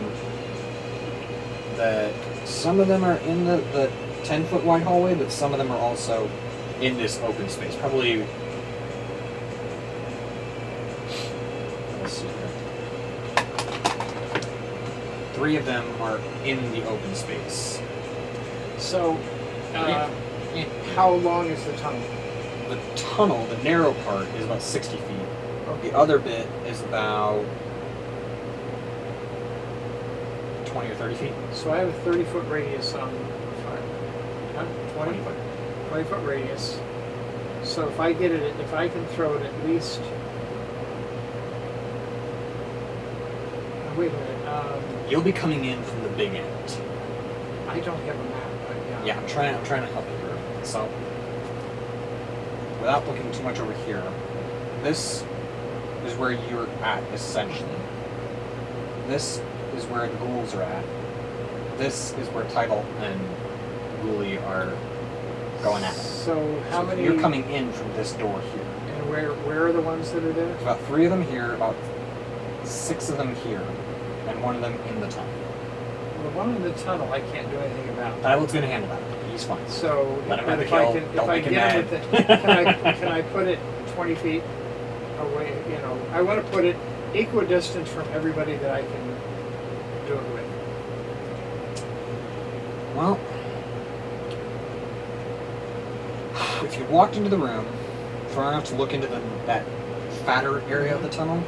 That some of them are in the 10-foot wide hallway, but some of them are also in this open space. Probably, let's see here. 3 of them are in the open space. So, how long is the tunnel? The tunnel, the narrow part, is about 60 feet. The other bit is about 20 or 30 feet. So I have a 30-foot radius on fire. Huh? 20 foot. 20-foot radius. So if I get it, if I can throw it at least. Wait a minute. You'll be coming in from the big end. I don't have a map. But Yeah, I'm trying to help you here. So, without looking too much over here, this is where you're at, essentially. This is where the ghouls are at. This is where Thibelth and Ghoulie are going at. So how So many? You're coming in from this door here. And where are the ones that are there? There's about 3 of them here, about 6 of them here, and 1 of them in the tunnel. The one in the tunnel, I can't do anything about. Thibelth's going to handle that. He's fine. So Let him but have the if I kill. can, if Don't I make him get him mad. with the, can I put it 20 feet away? You know, I want to put it equidistant from everybody that I can do it with. Well, if you walked into the room far enough to look into that fatter area of the tunnel,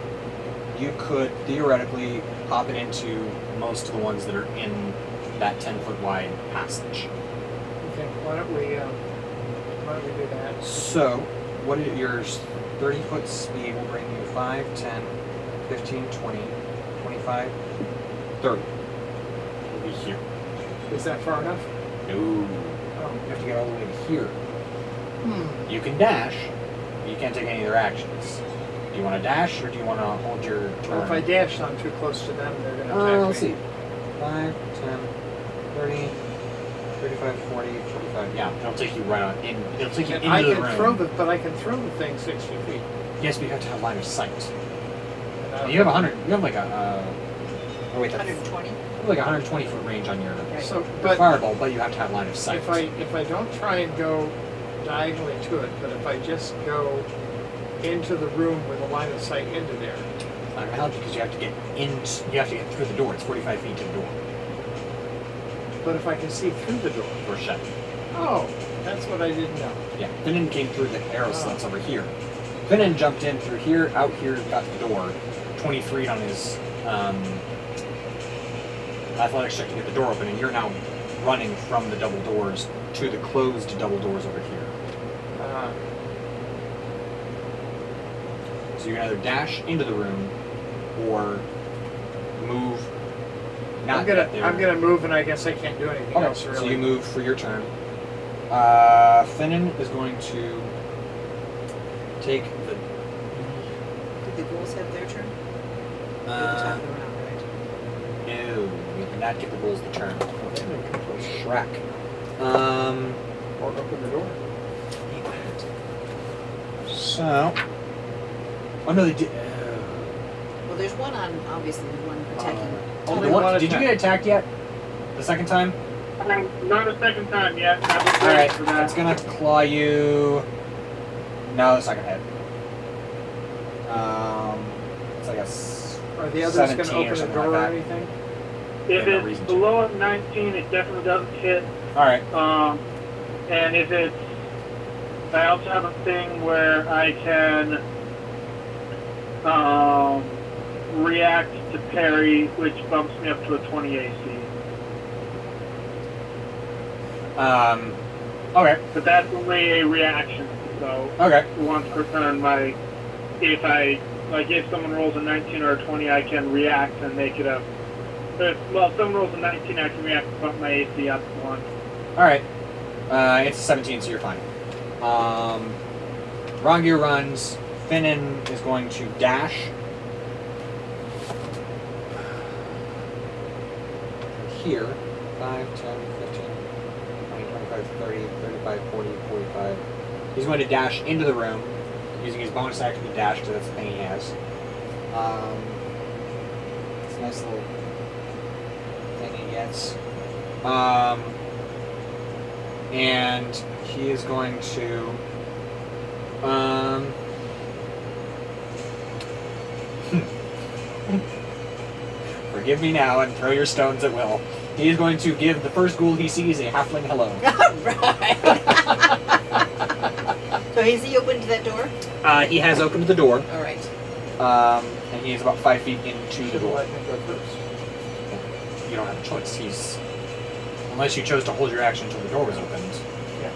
you could theoretically pop it into most of the ones that are in that 10-foot wide passage. Okay, why don't we do that? So, what is yours? 30-foot speed will bring you 5, 10, 15, 20, 25, 30. You'll be here. Is that far enough? No. Oh. You have to get all the way to here. Hmm. You can dash, but you can't take any of their actions. Do you want to dash, or do you want to hold your turn? Well, if I dash, I'm too close to them. They're going to attack Let's me. see. 5, 10, 30, 35, 40, 45. Yeah, it'll take you right on in. It'll take you And into I the can room. but I can throw the thing 60 feet. Yes, but you have to have line of sight. And I And don't- you have 100. You have like a. Oh wait, that's 120. like a 120-foot range on your So, your but fireball, but you have to have line of sight. if I don't try and go diagonally to it, but if I just go into the room with a line of sight into there, It's not gonna help you because you have to get in. You have to get through the door. It's 45 feet to the door. but if I can see through the door, Door shut. oh, that's what I didn't know. Yeah, Finnan came through the arrow slits over here. Finnan jumped in through here, out here, got to the door. 23 on his athletics check to get the door open, and you're now running from the double doors to the closed double doors over here. So you can either dash into the room or move. Not get there. I'm gonna move, and I guess I can't do anything Okay, else really. so you move for your turn. Finnan is going to take the. Did the ghouls have their turn? At the top of the round, right? No, we did not get the rules the turn. Okay, then come close. Shrek. Or open the door. So. Oh no, they did. Well, there's one on, obviously, the one attacking. Only The one- one did you attack. get attacked yet? The second time? Not a second time yet. I was Alright, waiting for that. it's gonna claw you. No, it's not gonna hit. It's like a. Are the others going to 17 or open the something door like or that. anything? If no it's reason to. below a 19, it definitely doesn't hit. Alright. And if it's, I also have a thing where I can react to parry, which bumps me up to a 20 AC. Okay. But that's only a reaction. So Okay. once per turn, if someone rolls a 19 or a 20, I can react and make it a. If someone rolls a 19, I can react and bump my AC up one. Alright. It's a 17, so you're fine. Rongir runs. Finnan is going to dash. Here. 5, 10, 15, 20, 25, 30, 35, 40, 45. He's going to dash into the room, using his bonus action to dash, because that's the thing he has. It's a nice little thing he gets. And he is going to forgive me now and throw your stones at will. He is going to give the first ghoul he sees a halfling hello. Right. So has he opened that door? He has opened the door, All right. and he is about 5 feet into the Should door. let him go first. You don't have a choice. Unless you chose to hold your action until the door was opened. Yeah.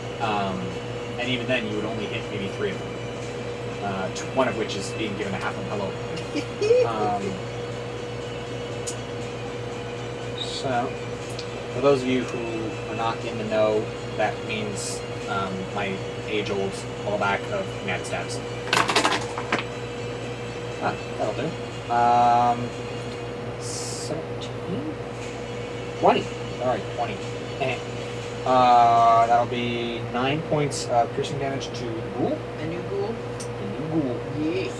And even then, you would only hit maybe 3 of them. One of which is being given a halfling hello. So, for those of you who are not in the know, that means my age-old fallback of mad stabs. That'll do. 17? 20. Alright, 20. That'll be 9 points of piercing damage to the ghoul. A new ghoul? The new ghoul. Yes.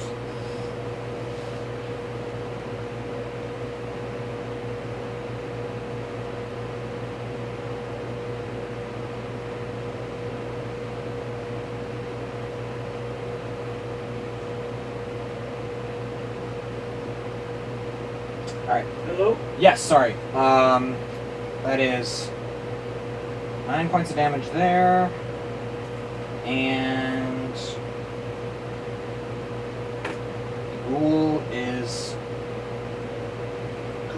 Alright. Hello? Yes, sorry. That is 9 points of damage there. And the ghoul is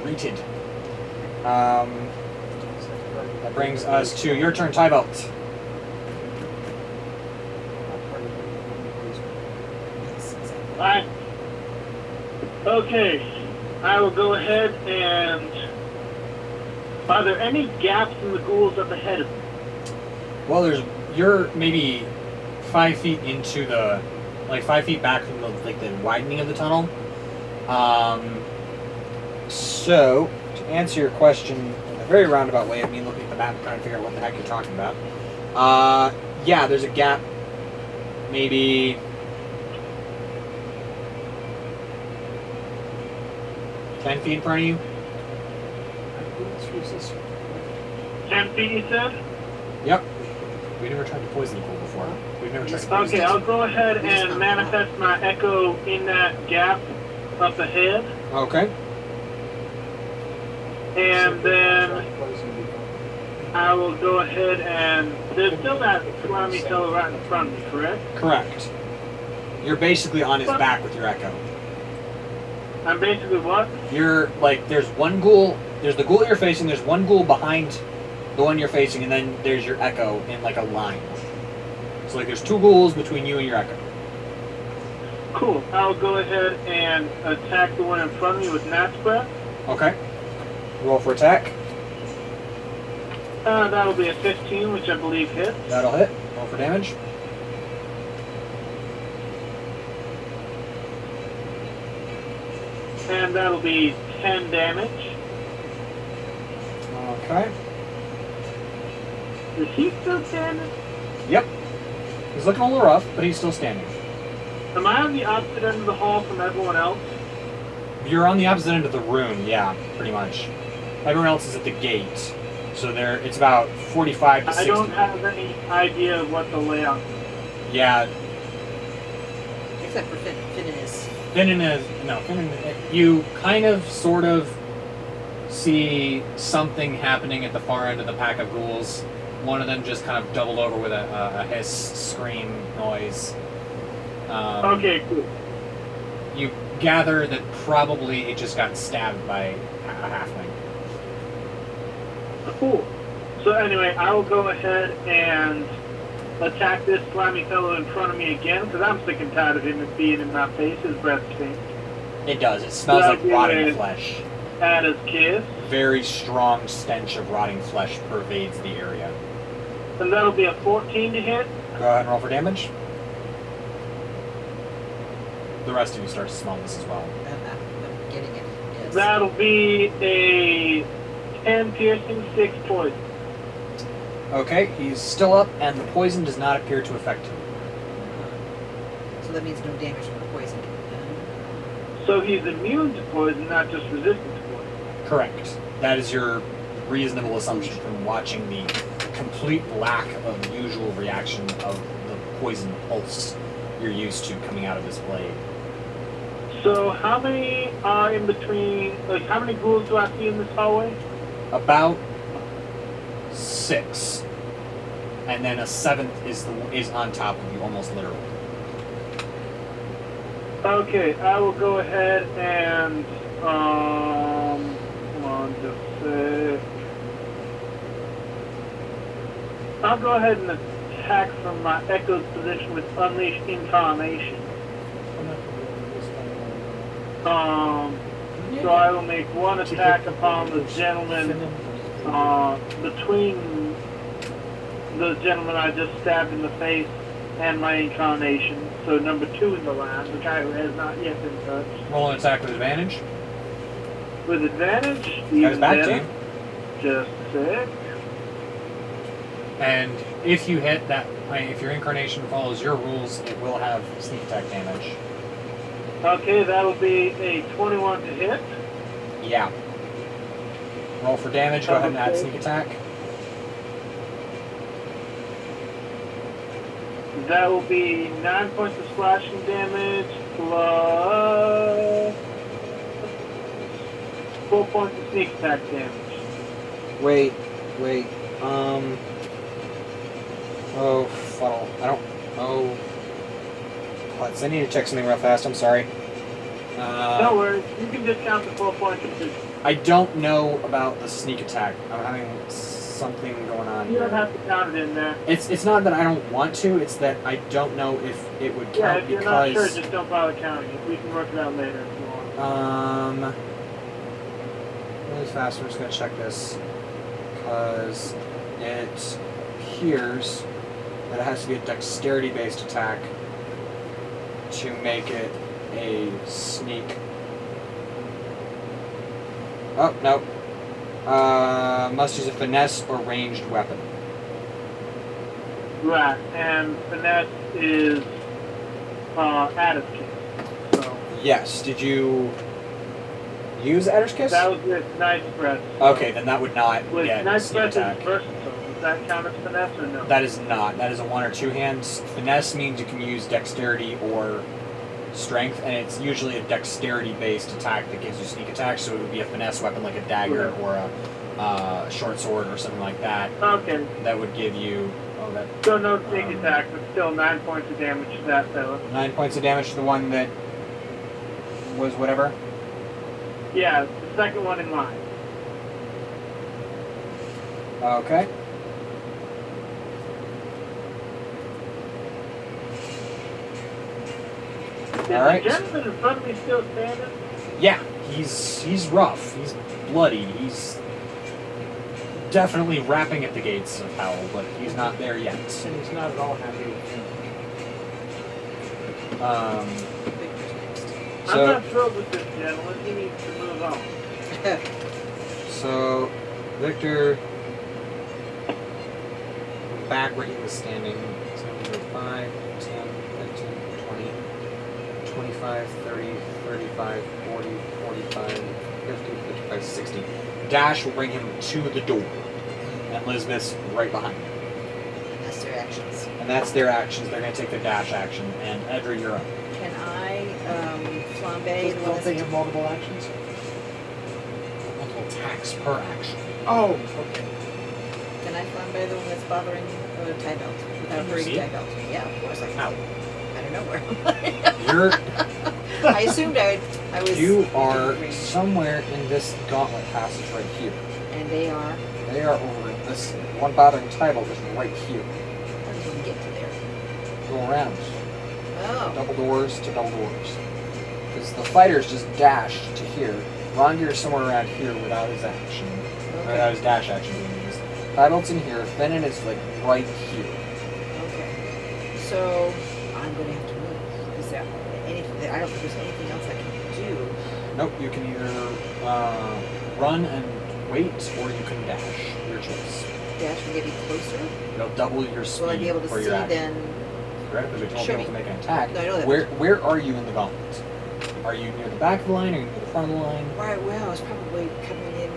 greeted. That brings us to your turn, Thibelth. Yes, exactly. Alright. Okay. I will go ahead and... Are there any gaps in the ghouls up ahead of me? Well, you're maybe 5 feet into the, 5 feet back from the widening of the tunnel. So, to answer your question in a very roundabout way of me looking at the map and trying to figure out what the heck you're talking about. Yeah, there's a gap, maybe 10 feet in front of you. 10 feet, you said? Yep. We never tried to poison the ghoul before. We've never tried to poison Okay, I'll go ahead and manifest my echo in that gap up ahead. Okay. And then I will go ahead and... There's still that slimy fellow right in front of me, correct? Correct. You're basically on his back with your echo. I'm basically what? You're there's one ghoul. There's the ghoul you're facing. There's one ghoul behind the one you're facing, and then there's your echo in a line. So there's 2 ghouls between you and your echo. Cool. I'll go ahead and attack the one in front of me with Gnat's Breath. Okay. Roll for attack. That'll be a 15, which I believe hits. That'll hit. Roll for damage. And that'll be 10 damage. Okay. Is he still standing? Yep. He's looking a little rough, but he's still standing. Am I on the opposite end of the hall from everyone else? You're on the opposite end of the room, yeah, pretty much. Everyone else is at the gate. So it's about 45 to 60. I don't have any idea of what the layout is. Yeah. Except for Finnan is. Finnan, you kind of, sort of see something happening at the far end of the pack of ghouls. One of them just kind of doubled over with a hiss, scream noise. Okay, cool. You gather that probably it just got stabbed by a halfling. Cool. So anyway, I will go ahead and attack this slimy fellow in front of me again, because I'm sick and tired of him being in my face. His breath stinks. It does. It smells like rotting flesh. At his kiss. Very strong stench of rotting flesh pervades the area. And that'll be a 14 to hit. Go ahead and roll for damage. The rest of you start to smell this as well. I'm getting it. Yes. That'll be a 10 piercing, 6 poison. Okay, he's still up, and the poison does not appear to affect him. So that means no damage from the poison. So he's immune to poison, not just resistant to poison. Correct. That is your reasonable assumption from watching the complete lack of usual reaction of the poison pulse you're used to coming out of this blade. So how many are in between, like how many ghouls do I see in this hallway? About 6. And then a 7th is on top of you, almost literally. Okay, I will go ahead and, come on, just a sec. I'll go ahead and attack from my echoed position with Unleash Incarnation. So I will make one attack upon the gentleman, between the gentleman I just stabbed in the face and my incarnation. So number 2 in the line, the guy who has not yet been touched. Roll an attack with advantage. With advantage, Guys, even back to better. you. Just a sec. And if you hit that, if your incarnation follows your rules, it will have sneak attack damage. Okay, that'll be a 21 to hit. Yeah. Roll for damage, go ahead and add sneak attack. That will be 9 points of slashing damage plus 4 points of sneak attack damage. Wait. Oh, fuddle. I need to check something real fast, I'm sorry. Don't worry, you can discount the 4 points of sneak. I don't know about the sneak attack. I'm having something going on You here. don't have to count it in there. It's not that I don't want to, it's that I don't know if it would Yeah, count if you're not sure, because... just don't bother counting it. We can work it out later if you want. Really fast, I'm just going to check this. Because it appears that it has to be a dexterity-based attack to make it a sneak. Oh, no. Must use a finesse or ranged weapon. Right, and finesse is Adam's kiss. So Yes. Did you use Adder's Kiss? that was with Knight's Breath. Okay, then that would not With get Knight's sneak Breath attack. is versatile. Does that count as finesse or no? That is not. That is a 1 or 2 hands. Finesse means you can use dexterity or strength, and it's usually a dexterity-based attack that gives you sneak attack, so it would be a finesse weapon like a dagger or a short sword or something like that. Okay, That would give you... Oh, that... so no sneak attack, but still 9 points of damage to that fella. 9 points of damage to the one that was whatever. Yeah, the second one in line. Okay. Is All right. the gentleman in front of me still standing? Yeah, he's rough. He's bloody. He's definitely rapping at the gates of hell, but he's not there yet. And he's not at all happy with him. Victor's next. I'm not thrilled with this gentleman. He needs to move on. So, Victor, back where he was standing, it's going to go 5, 10, 15, 20, 25, 30, 35, 40, 45, 50, 55, 60. Dash will bring him to the door. And Lisbeth's right behind him. That's their actions. And that's their actions. They're going to take their dash action. And Edra, you're up. Can I flambe the one Don't they that's... have multiple actions? Multiple attacks per action. Oh, okay. Can I flambe the one that's bothering Thibelth without Can you hurting see it? Thibelth? Yeah, of course I can How? see it. I don't know where. You're, I assumed I was... you within are range. somewhere in this gauntlet passage right here. And they are... They are over in this one bothering Thibelth is right here. How do you get to there? Go around. Oh. Double doors to double doors. Because the fighters just dash to here. Rongir is somewhere around here without his action. Without his dash action being used. Thibelth's in here. Finnan is like right here. Okay. So I'm going to have to move. Is there anything? I don't think there's anything else I can do. Nope, you can either run and wait, or you can dash. Your choice. Dash and get me closer. It'll double your speed Will I be able to for see your action. then? Correct, but you won't be Show able me. to make an attack. No, I know that. Where are you in the gauntlet? Are you near the back of the line? Are you near the front of the line? Right. Well, I was probably coming in.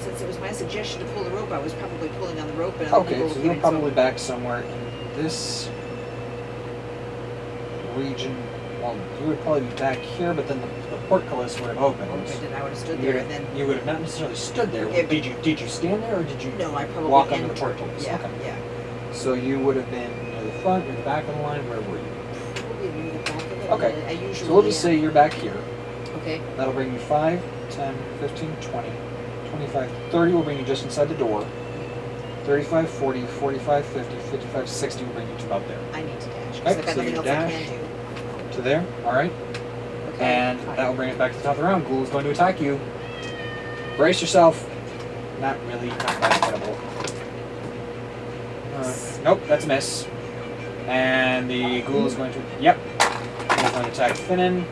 Since it was my suggestion to pull the rope, I was probably pulling on the rope and other Okay, people so were you're getting probably back somewhere in this region. Well, you would probably be back here, but then the portcullis would have opened. Okay, then I would have stood You there would and then. you would have not necessarily stood there. Okay, but- Did you stand there, or did you No, I probably walk under the entered. portcullis? Yeah. Okay. Yeah. So you would have been near the front, near the back of the line. Where were you? Probably near the back of it. Okay. I usually. So we'll just say you're back here. Okay. That'll bring you 5, 10, 15, 20, 25, 30 will bring you just inside the door. 35, 40, 45, 50, 55, 60 will bring you to about there. I need to dash because Okay, I've got so nothing you else dash. I can do. To there, alright. Okay. And fine. that will bring it back to the top of the round. Ghoul is going to attack you. Brace yourself. Not really, not that incredible. Nope, that's a miss. And the ghoul is going to, yep. He's going to attack Finnan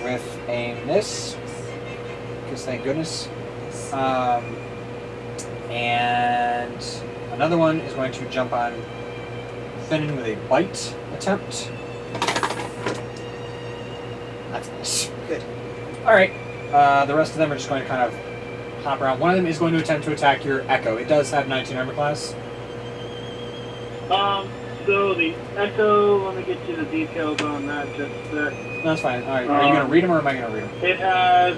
with a miss. Because thank goodness. And another one is going to jump on Finnan with a bite attempt. That's a miss. Good. Alright, the rest of them are just going to kind of hop around. One of them is going to attempt to attack your Echo. It does have 19 armor class. So the Echo, let me get you the details on that just a sec. No, that's fine. Alright, are you going to read them or am I going to read them? It has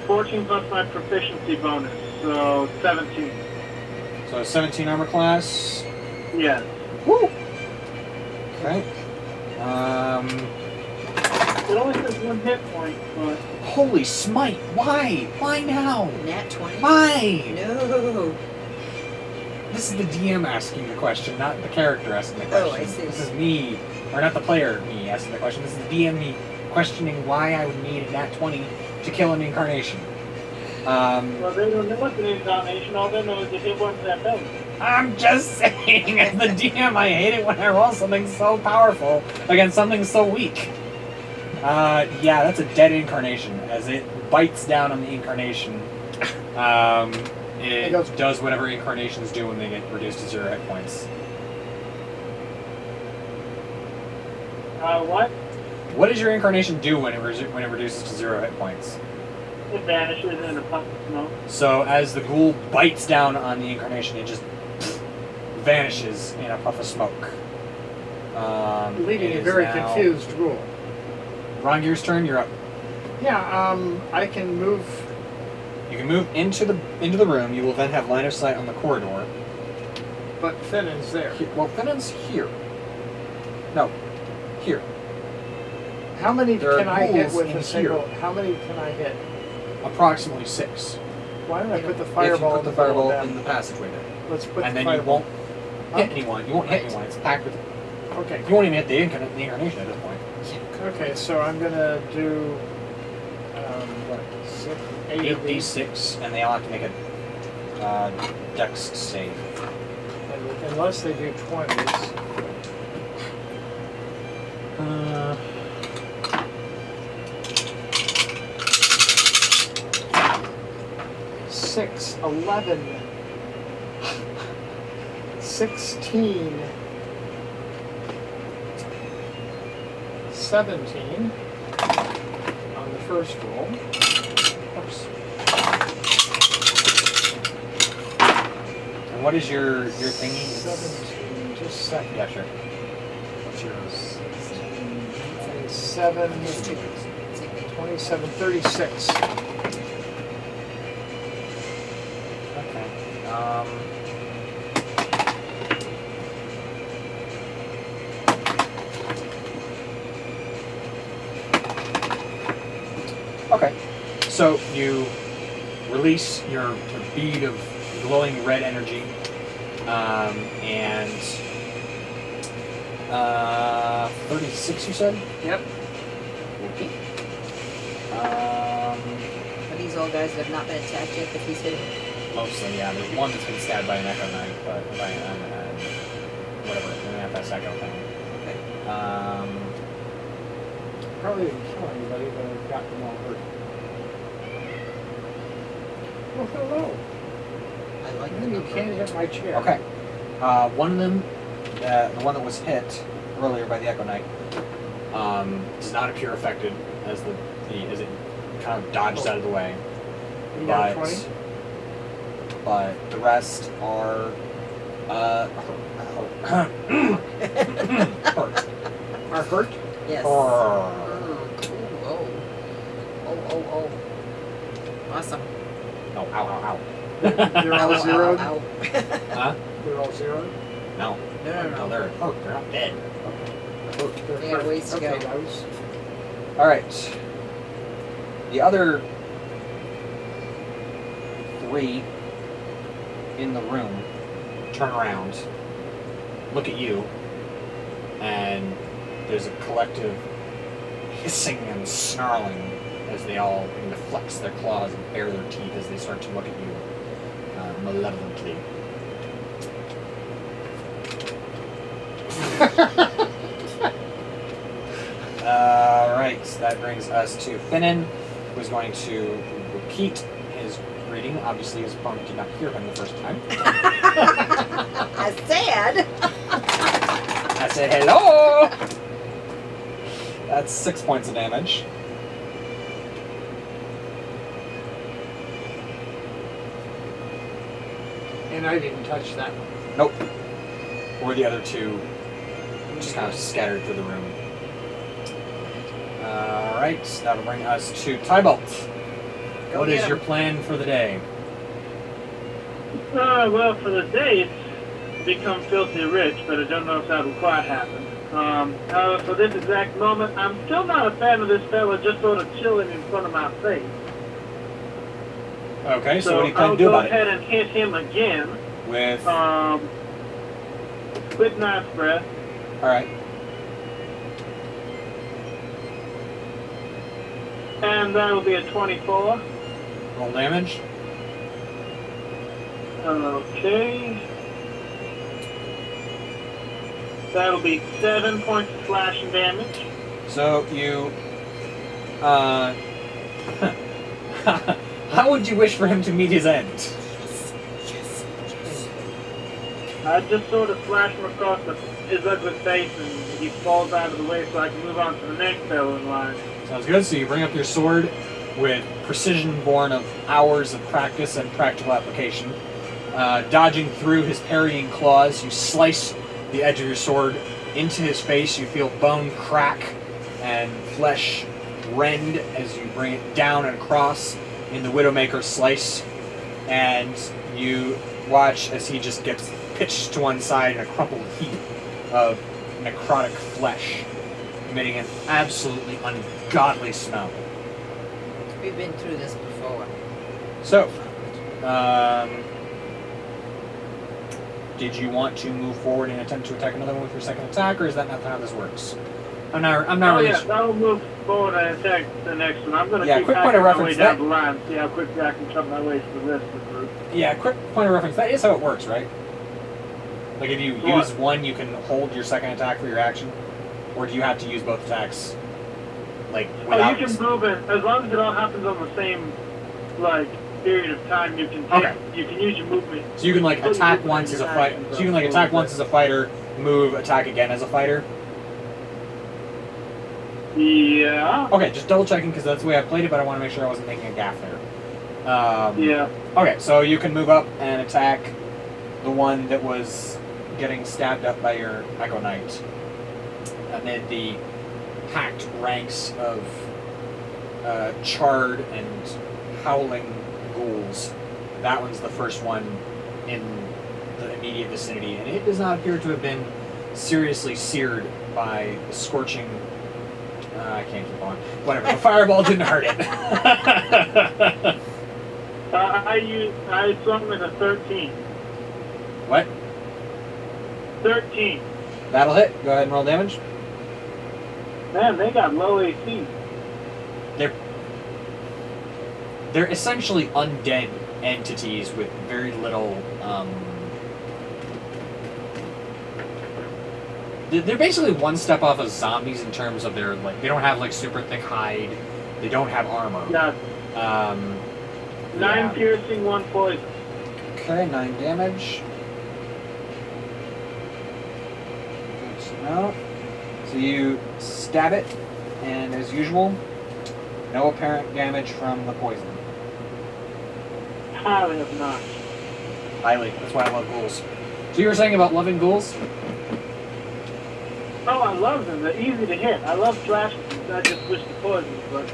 14 plus my proficiency bonus, so 17. So 17 armor class. Yeah. Woo! Okay. It only says 1 hit point, but Holy smite! Why? Why now? Nat 20. Why? No. This is the DM asking the question, not the character asking the question. Oh, I see. This is me, or not the player, me asking the question. This is the DM me questioning why I would need a nat 20 to kill an incarnation. well, they don't know what's an incarnation. All they know is if it wasn't that building. I'm just saying, as the DM, I hate it when I roll something so powerful against something so weak. Yeah, that's a dead incarnation. As it bites down on the incarnation, it does whatever incarnations do when they get reduced to 0 hit points. What? What does your incarnation do when it reduces to 0 hit points? It vanishes in a puff of smoke. So as the ghoul bites down on the incarnation, it just vanishes in a puff of smoke. Leaving it a is very now confused Ghoul. Rongir's turn. You're up. Yeah, I can move. You can move into the room. You will then have line of sight on the corridor. But Finnan's there. Well, Finnan's here. No, here. How many There are can I hit ghouls with in a single? here. How many can I hit? Approximately 6. Why don't I put the If you fireball? put the fireball in the passageway there, Let's put and the then you fireball. won't hit anyone. You won't hit anyone. It's packed with. Okay. You won't even hit the incarnation at this point. Okay, so I'm gonna do what? 8 of these, 8d6, and they all have to make a dex save. and unless they do 20s. 6, 11, 16, 17 on the first roll. Oops. And what is your thingy? 17, just a second. Yeah, sure. What's yours? 7, 27, 36. Okay. Okay. So you release your bead of glowing red energy, and 36, you said? Yep. Okay. Are these all guys that have not been attacked yet that he's hitting? Mostly, yeah. There's one that's been stabbed by an echo knight, but by whatever, an FS-echo thing. Okay. Probably didn't kill anybody, but I've got them all hurt. Oh, hello. I like the You number. can't hit my chair. Okay. One of them, the one that was hit earlier by the echo knight, does not appear affected as as it kind of dodges out of the way. You got a 20? But the rest are hurt. Are hurt? Yes. Hurt. Oh. Awesome. No, ow, ow, ow. They're all zeroed? Ow. Huh? They're all zeroed? No. No. They're hurt. They're not dead. They're They got hurt. ways to Okay, go. guys. All right. The other 3 in the room turn around, look at you, and there's a collective hissing and snarling as they all begin to flex their claws and bare their teeth as they start to look at you malevolently. Alright, that brings us to Finnan, who's going to repeat his greeting. Obviously, his opponent did not hear him the first time. I said. I said, hello! That's 6 points of damage. And I didn't touch that one. Nope. Or the other 2 just kind of scattered through the room. Alright, that'll bring us to Thibelth. Go What get is your him. plan for the day? Well, for the day, it's become filthy rich, but I don't know if that will quite happen. For this exact moment, I'm still not a fan of this fella just sort of chilling in front of my face. Okay, so what do you plan I'll to do go about ahead it? and hit him again With... with Knife's Breath. Alright. And that'll be a 24. Roll damage. Okay. That'll be 7 points of slashing damage. So you... how would you wish for him to meet his end? I just sort of slash him across his ugly face and he falls out of the way so I can move on to the next fellow in line. Sounds good. So you bring up your sword with precision born of hours of practice and practical application. Dodging through his parrying claws, you slice the edge of your sword into his face. You feel bone crack and flesh rend as you bring it down and across in the Widowmaker slice. And you watch as he just gets pitched to one side in a crumpled heap of necrotic flesh, emitting an absolutely ungodly smell. We've been through this before. So, did you want to move forward and attempt to attack another one with your second attack, or is that not how this works? I'm not really yeah, sure. I'll move forward and attack the next one. I'm going to Yeah, keep quick point hacking of my way reference, down that- the line, see how quickly I can cut my way to the rest of the group. Yeah, quick point of reference. That is how it works, right? Like if you What? use one, you can hold your second attack for your action, or do you have to use both attacks? Like Oh, without. you can move it, as long as it all happens on the same, like, period of time you can take. Okay. You can use your movement. So you can like Put attack movement once on as a your fighter. actions So you can like on attack the once as a fighter, move, attack again as a fighter. Yeah. Okay, just double checking because that's the way I played it, but I want to make sure I wasn't making a gaffe there. Yeah. Okay, so you can move up and attack the one that was getting stabbed up by your Echo Knight amid the packed ranks of charred and howling ghouls. That one's the first one in the immediate vicinity, and it does not appear to have been seriously seared by the scorching. I can't keep on. Whatever. The fireball didn't hurt it. I summoned a 13. What? 13. That'll hit. Go ahead and roll damage. Man, they got low AC. They're essentially undead entities with very little. They're basically one step off of zombies in terms of their like. They don't have like super thick hide. They don't have armor. Yeah. 9 yeah. piercing, 1 poison. Okay, 9 damage. Good to know. So you stab it, and as usual, no apparent damage from the poison. Highly obnoxious. Highly. That's why I love ghouls. So you were saying about loving ghouls? Oh, I love them. They're easy to hit. I love slashing. I just wish the poison was less.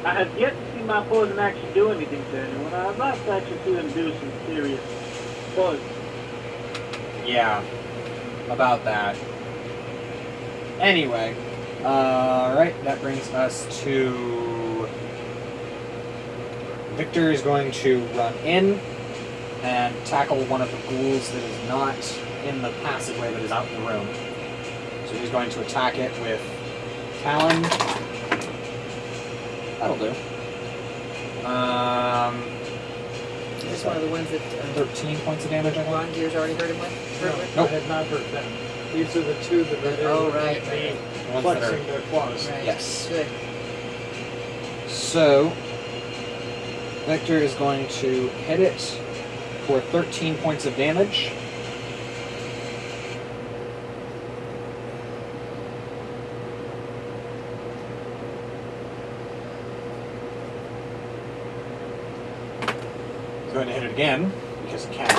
I have yet to see my poison actually do anything to anyone. I'd like to actually see them do some serious poison. Yeah. About that. Anyway. Alright, that brings us to... Victor is going to run in and tackle one of the ghouls that is not in the passageway that is out in the room. So he's going to attack it with Talon. That'll do. This is one of the ones that 13 points of damage, I think. Ron Gear's already hurt him with? Hurt with? Nope. I had not hurt them. These are the two that are there. Oh, looking right, at right, me, The ones that flexing their claws. Right. Yes. Good. So, Victor is going to hit it for 13 points of damage. He's going to hit it again, because he can.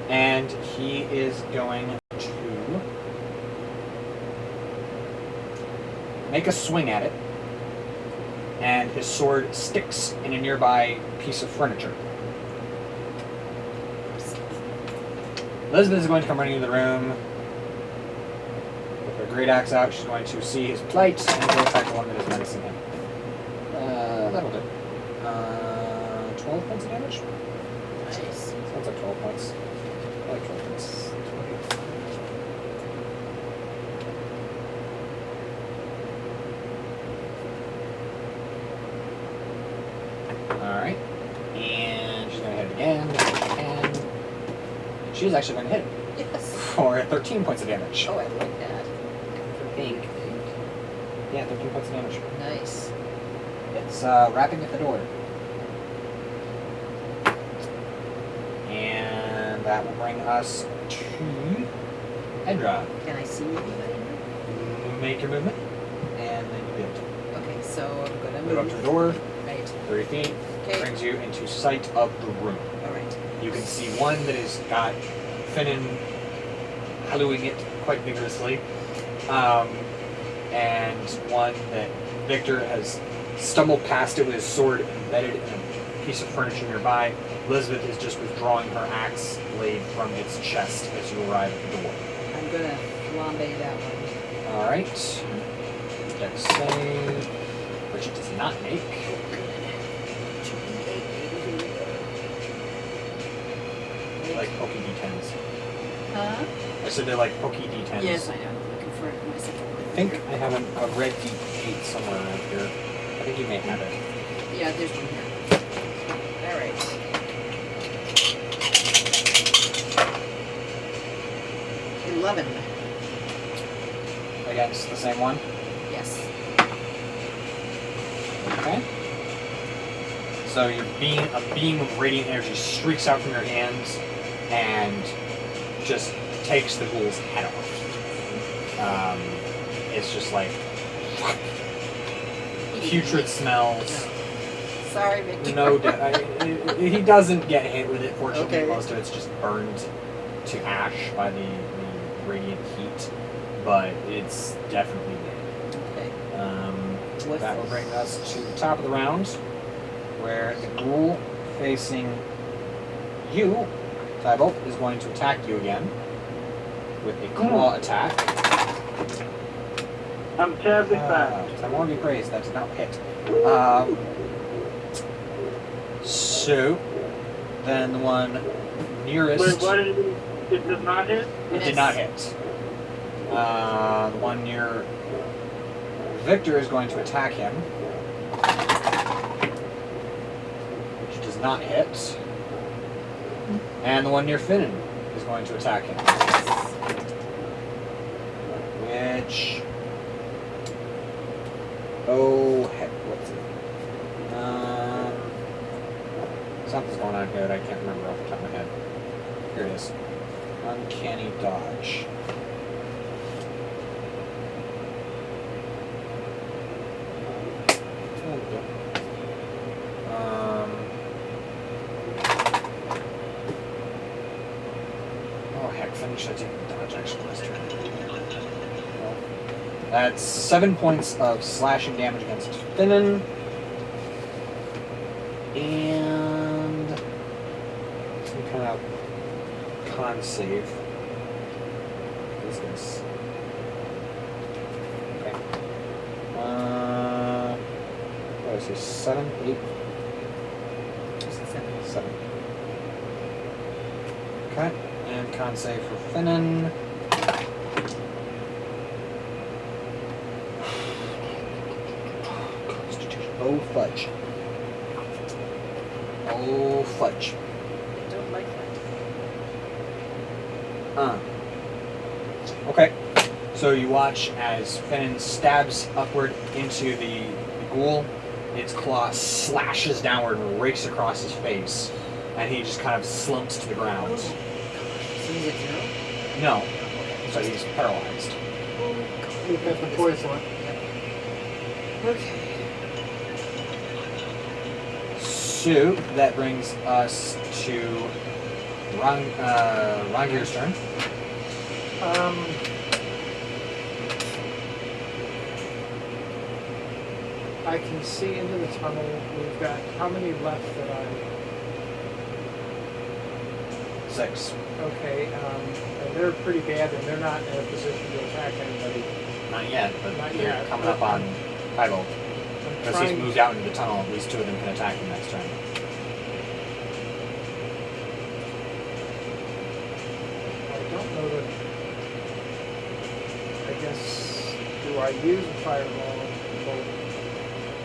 And he is going to make a swing at it, and his sword sticks in a nearby piece of furniture. Elizabeth is going to come running into the room with her great axe out. She's going to see his plight and go attack the one that is menacing him. That'll do. 12 points of damage? Nice. Sounds like 12 points. I like 12 points. Alright. And she's going to hit it again. And she's actually going to hit it Yes. for 13 points of damage. Oh, I like that. Think. Yeah, 13 points of damage. Nice. It's rapping at the door. And that will bring us to Edra. Can I see anybody? Make your movement, and then you build. Okay, so I'm gonna Move up to the move. door, Right. 30 feet, Okay. brings you into sight of the room. All right. You can see one that has got Finnan hallooing it quite vigorously, and one that Victor has stumbled past it with his sword embedded in a piece of furniture nearby. Elizabeth is just withdrawing her axe blade from its chest as you arrive at the door. I'm gonna flambe that one. Alright. Dex save, which it does not make. They like pokey d10s. Huh? I said they're like pokey d10s. Yes, I know. I'm looking for it myself. I think I have a red d8 somewhere around here. I think you may have it. Yeah, there's one here. All right. 11 11. Against the same one. Yes. Okay. So a beam of radiant energy streaks out from your hands and just takes the ghoul's head off. It's just like putrid smells. Sorry, Victor. No, he doesn't get hit with it. Fortunately, Okay. most of it's just burned to ash by the radiant heat, but it's definitely dead. Okay. That will bring us to the top of the round, where the ghoul facing you, Thibelth, is going to attack you again with a claw attack. I'm terribly fast. I want to be praised. That did not hit. So, then the one nearest. Wait, what did it does not hit? It did not hit. The one near Victor is going to attack him, which does not hit. And the one near Finnan is going to attack him, which... Oh, heck, what's it? Something's going on here that I can't remember off the top of my head. Here it is. Uncanny dodge. Oh heck, finish I take the dodge action last turn. Well, that's 7 points of slashing damage against Finnan. And some kind of con save. What is this? Okay. What is this? 7, 8? Just a 7. 7. Okay. And con save for Finnan. Oh fudge. Oh fudge. I don't like that. Okay. So you watch as Finnan stabs upward into the ghoul. Its claw slashes downward and rakes across his face, and he just kind of slumps to the ground. So he's at 0? No, so he's paralyzed. We've got the poison. Yep. Okay. So that brings us to Rangir's turn. I can see into the tunnel. We've got how many left that I... 6. Okay, and they're pretty bad, and they're not in a position to attack anybody. Not yet, but Not they're yet. coming up on Thibelth. I'm Because he's trying. moved out into the tunnel, at least 2 of them can attack him next turn. I don't know that. I guess. Do I use a fireball?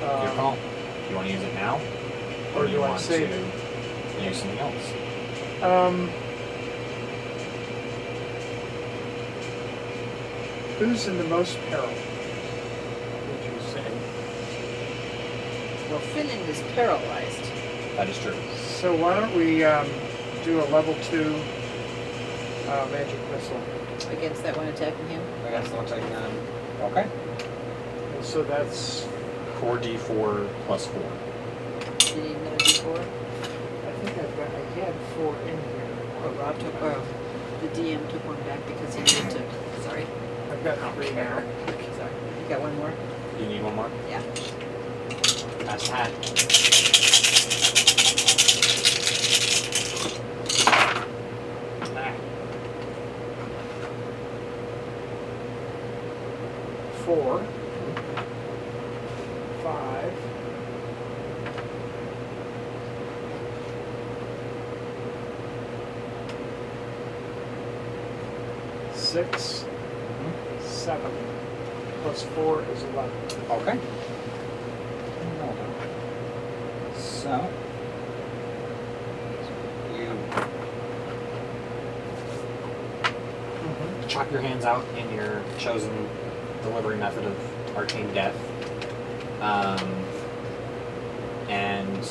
Your call. Do you want to use it now? Or do you do I want save to use something else? Who's in the most peril? Would you say? Well, Finnan is paralyzed. That is true. So why don't we do a level 2 magic missile? Against that one attacking him. I guess I'll take okay. And so that's. 4d4 plus 4. Do you need another D4? I think I had 4 in here. Oh, Rob took, the DM took one back because he needed to, sorry. I've got 3 now. Sorry. You got one more? Do you need one more? Yeah. That's hat. Four. 5. 6. 7. Plus 4 is 11. Okay. So you chop your hands out in your chosen delivery method of arcane death. And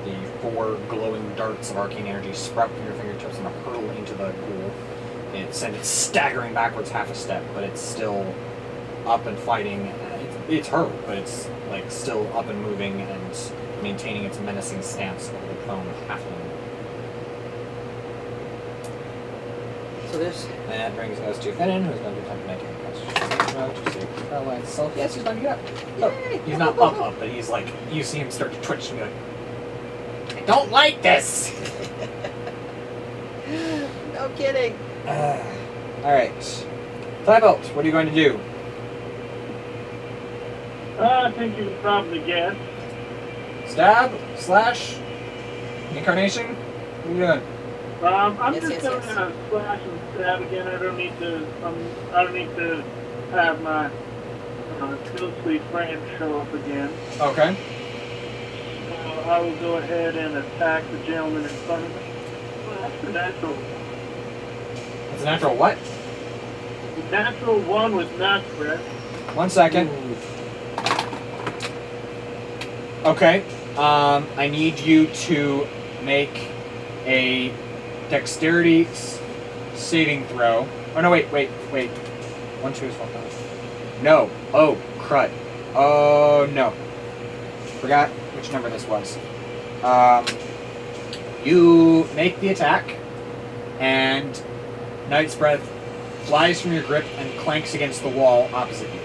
the 4 glowing darts of arcane energy sprout from your fingertips and hurl into the ghoul. And send it staggering backwards half a step, but it's still up and fighting. It's hurt, but it's like still up and moving and maintaining its menacing stance over the prone halfling. So there's. And that brings us to Finnan, who's going to attempt to make a concentration to save paralyze himself. Yes, he's going to get up. Yay! Oh, he's not up, but he's like, you see him start to twitch and be like, I don't like this! No kidding. Alright. Thibelth, what are you going to do? I think you can probably guess. Stab? Slash? Incarnation? What are you doing? I'm Yes, just yes, gonna yes. slash and stab again. I don't need to have my ghostly friend show up again. Okay. So I will go ahead and attack the gentleman in front of me. Well, that's the natural. That's a natural what? Natural 1 with not crit. 1 second. Okay. I need you to make a dexterity saving throw. Oh no, wait. 1, 2 is 5. No. Oh, crud. Oh no. Forgot which number this was. You make the attack, and Night's Breath flies from your grip and clanks against the wall opposite you.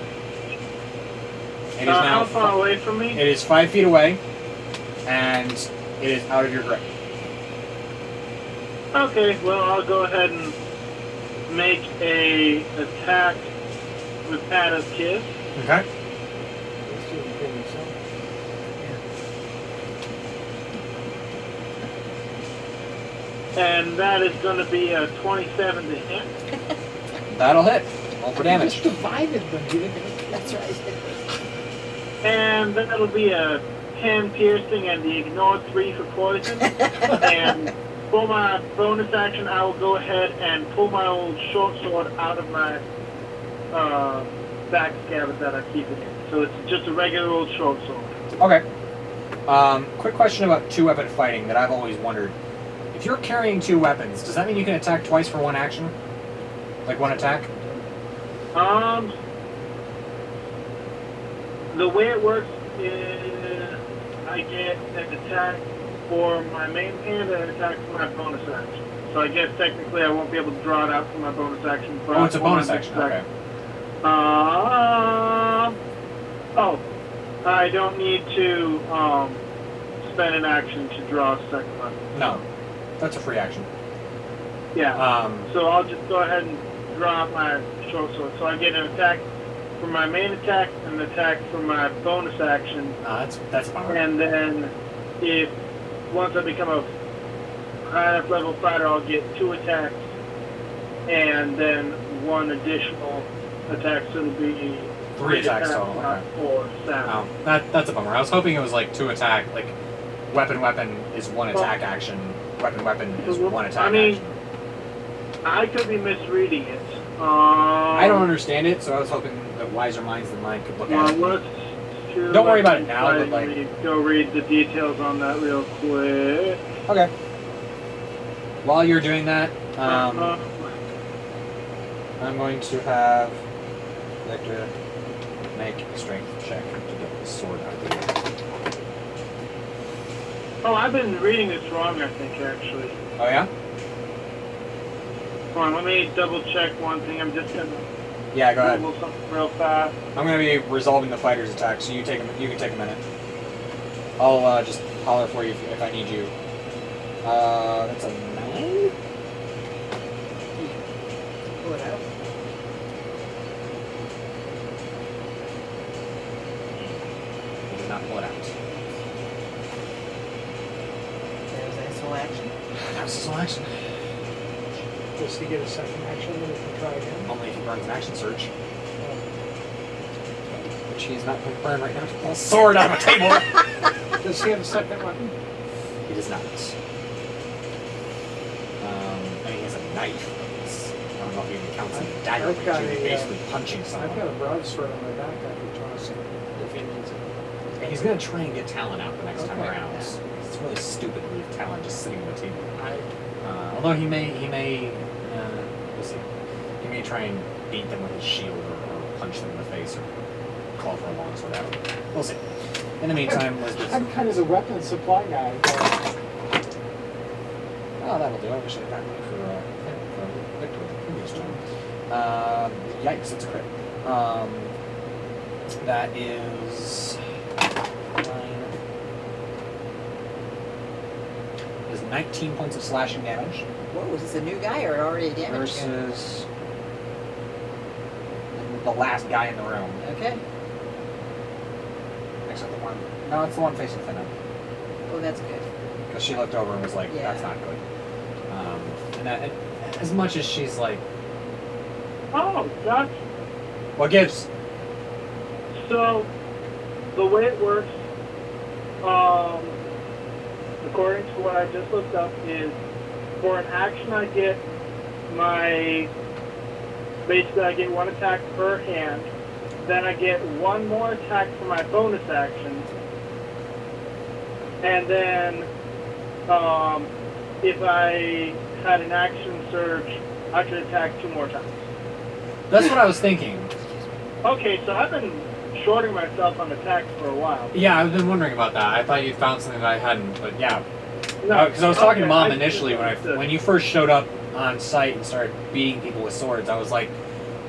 It is now How far away from me? It is 5 feet away, and it is out of your grip. Okay, well, I'll go ahead and make a attack with Patta's Kiss. Okay. And that is going to be a 27 to hit. That'll hit. Roll for damage. Just divided them. You didn't. That's right. And that'll be a 10 piercing and the ignore 3 for poison. And for my bonus action, I will go ahead and pull my old short sword out of my back scabbard that I keep it in. So it's just a regular old short sword. Okay. Quick question about 2-weapon fighting that I've always wondered. If you're carrying 2 weapons, does that mean you can attack twice for 1 action? Like 1 attack? The way it works is I get an attack for my main hand and an attack for my bonus action. So I guess technically I won't be able to draw it out for my bonus action. But Oh, it's a for bonus my action. next Okay. I don't need to spend an action to draw a second one. No. That's a free action. Yeah. So I'll just go ahead and draw out my short sword. So I get an attack for my main attack and an attack for my bonus action. That's fine. And then once I become a high enough level fighter, I'll get 2 attacks and then 1 additional attack. So it'll be 3 attacks total. not Okay. 4 sound. Oh, that's a bummer. I was hoping it was like 2 attack, like weapon is 1 attack action. Weapon is 1 attack I mean, action. I could be misreading it. I don't understand it, so I was hoping that wiser minds than mine could look at it. Don't worry about it now, but like. Go read the details on that real quick. Okay. While you're doing that, I'm going to have Victor make a strength check to get the sword out of the way. Oh, I've been reading this wrong, I think, actually. Oh yeah? Hold on, let me double check one thing. I'm just gonna Yeah, go ahead. Google something real fast. I'm going to be resolving the fighter's attack, so you can take a minute. I'll just holler for you if I need you. That's a 9? Pull it out. He did not pull it out. There's a sole action. That was his whole action. Does he get a second action that he can try again? Only if he burns an action surge. Which he's not going to burn right now to pull a sword out of a table. Does he have a second weapon? He does not. And he has a knife. don't know if you can count some dagger, I've but got you're a, basically punching someone. I've got a broadsword on my back I could toss him if he needs it. And he's gonna try and get Talon out the next time Okay. around. It's really stupid to leave Talon just sitting on the table. I Although he may, we'll see. He may try and beat them with his shield or punch them in the face or call for a long sword out. We'll see. In the meantime, Lisbeth. I'm kind of the weapons supply guy. But Oh, that'll do. I wish I'd gotten it for Victor the previous time. Yikes, it's a crit. That is 9. Is 19 points of slashing damage Whoa, is this a new guy or already a damage guy? versus the last guy in the room. Okay. Except the one. No, it's the one facing Finnan. Oh, that's good. Because she looked over and was like, Yeah. that's not good. And as much as she's like, Oh, that's what gives? so. The way it works, according to what I just looked up, is for an action I get basically I get one attack per hand. Then I get one more attack for my bonus action. And then if I had an action surge, I could attack 2 more times. That's what I was thinking. Okay, so I've been shorting myself on attacks for a while. Yeah, I've been wondering about that. I thought you found something that I hadn't, but yeah. No, Because I was talking to okay, Mom I initially understood. when you first showed up on site and started beating people with swords. I was like,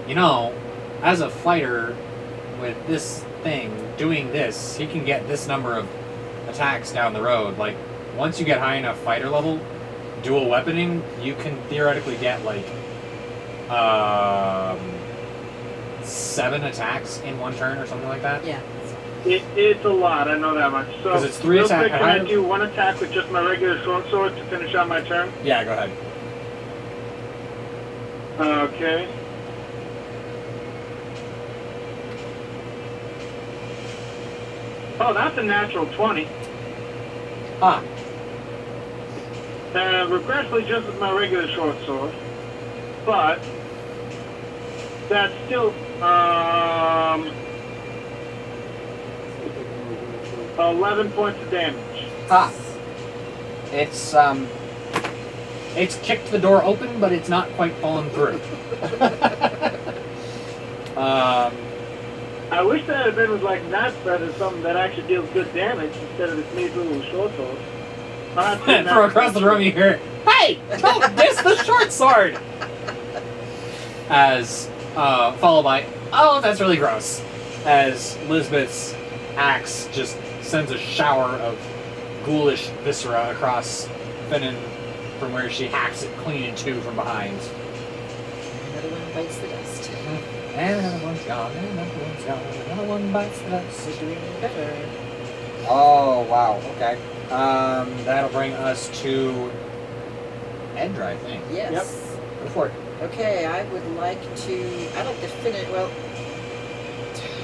you know, as a fighter with this thing doing this, he can get this number of attacks down the road. Like, once you get high enough fighter level, dual weaponing, you can theoretically get like 7 attacks in one turn or something like that. Yeah. It's a lot, I know that much. So, 'Cause it's 3 real attack- quick, can I I- do one attack with just my regular short sword to finish out my turn? Yeah, go ahead. Okay. Oh, that's a natural 20. Ah, Regretfully, just with my regular short sword. But, that's still, 11 points of damage. It's kicked the door open, but it's not quite fallen through. I wish that had been with like Knight's Thread or something that actually deals good damage instead of this measly little short sword. From across the room, you hear, "Hey, don't miss the short sword!" As followed by, "Oh, that's really gross." As Lisbeth's axe just sends a shower of ghoulish viscera across Finnan from where she hacks it clean in 2 from behind. Another one bites the dust. And another one's gone, and another one's gone, and another one bites the dust. We're doing better. Oh, wow, okay. That'll bring us to Edra, I think. Yes. Yep. Go for it. Okay, I'd like to finish, well,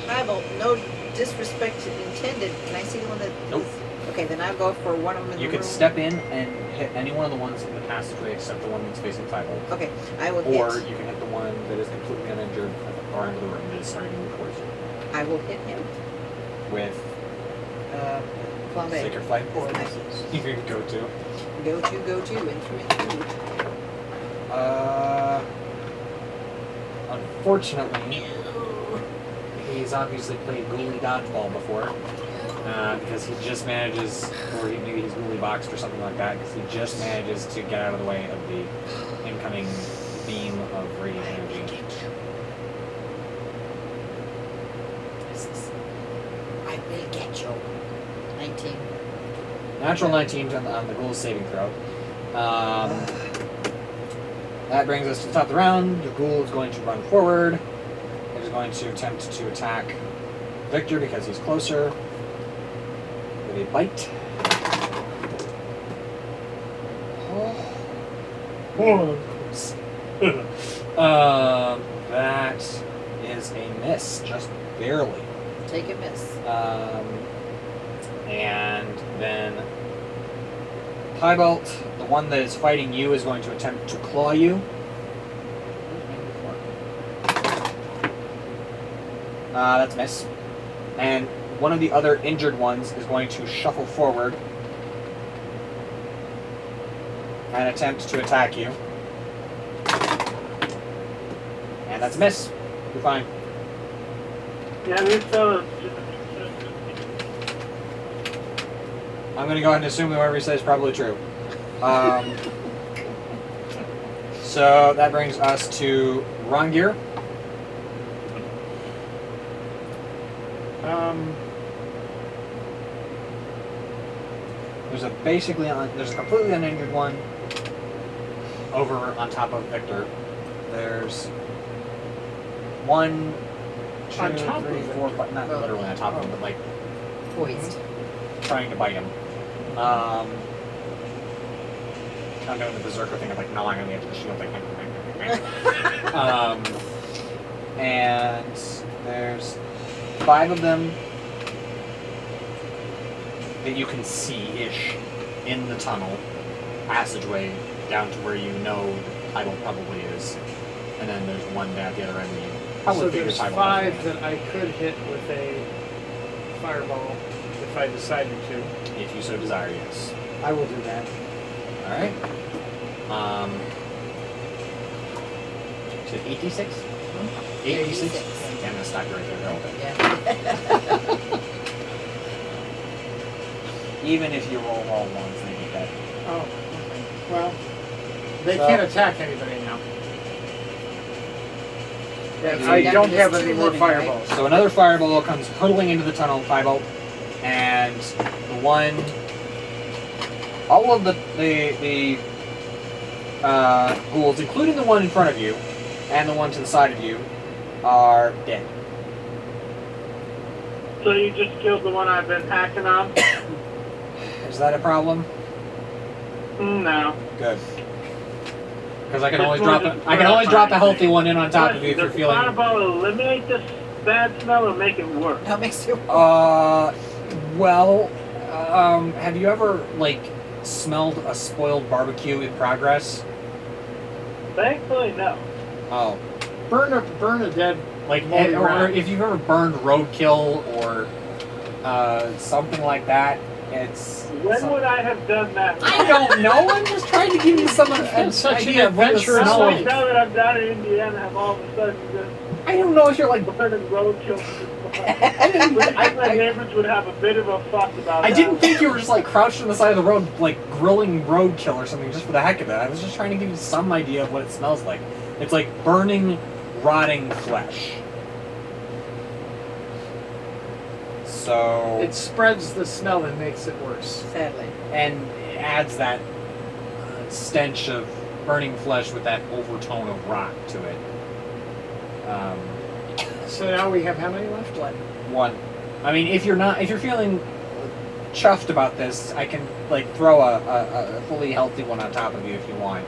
Thibelth, no disrespect intended. Can I see the one that? Nope. Okay, then I'll go for one of them in You the can room. step in and hit any one of the ones in the passageway except the one that's facing Thibelth. Okay, I will Or hit. you can hit the one that is completely uninjured at the far end of the room that is starting to move towards you. I will hit him. With Flambe. Sacred Flight. Is my You can go to. go to, and through. Unfortunately, he's obviously played Ghoulie Dodgeball before. Because he just manages, or maybe he's Ghoulie Boxed or something like that, because he just manages to get out of the way of the incoming beam of radiant energy. I will get you. 19. Natural 19 on the ghoul saving throw. That brings us to the top of the round. The ghoul is going to run forward. It is going to attempt to attack Victor because he's closer with a bite. That is a miss, just barely. Take a miss. And then Thibelth, the one that is fighting you, is going to attempt to claw you. That's a miss. And one of the other injured ones is going to shuffle forward and attempt to attack you. And that's a miss. You're fine. Yeah, this fella's I'm going to go ahead and assume that whatever he says is probably true. So that brings us to Rongir. There's a completely uninjured one over on top of Victor. There's 1, 2, On top 3, of 4, 5, not Well, literally on top of him, but like Poised. trying to bite him. I'm doing the berserker thing of like gnawing on the edge of the shield thing. And there's 5 of them that you can see-ish in the tunnel passageway down to where you know Thibelth probably is. And then there's one down at the other end. So there's 5 that I could hit with a fireball if I decided to. If you so desire, yes. I will do that. Alright. So 86? 86? Yeah, I'm gonna stop you right there. They're all dead. Yeah. Even if you roll all ones, they get dead. Oh, okay. Well, they So- can't attack anybody now. Right, so I you got don't this have 2 any more living, right? fireballs. So another fireball comes hurtling into the tunnel, Thibelth, and the one, all of the ghouls, including the one in front of you and the one to the side of you, are dead. So you just killed the one I've been hacking on? Is that a problem? No. Good. Because I can That's always more drop just I can always drop a clarifying healthy one in on top of you if you're Does the feeling. fireball eliminate this bad smell or make it worse? That makes you. Well, have you ever like smelled a spoiled barbecue in progress? Thankfully, no. Oh. Burn a dead. Like, Moldy or rat. if you've ever burned roadkill or something like that, it's. When would I have done that? I don't know. I'm just trying to give you some It's such an idea of what the adventurous smell Now life. is. now that I'm down in Indiana, I'm all of a sudden just I don't know if you're like. burning roadkill. I didn't. I think my neighbors would have a bit of a fuss about I that. didn't think you were just like crouched on the side of the road, like grilling roadkill or something, just for the heck of it. I was just trying to give you some idea of what it smells like. It's like burning, rotting flesh. So It spreads the smell and makes it worse. Sadly. and it adds that stench of burning flesh with that overtone of rot to it. So now we have how many left? One. I mean, if you're feeling chuffed about this, I can like throw a fully healthy one on top of you if you want.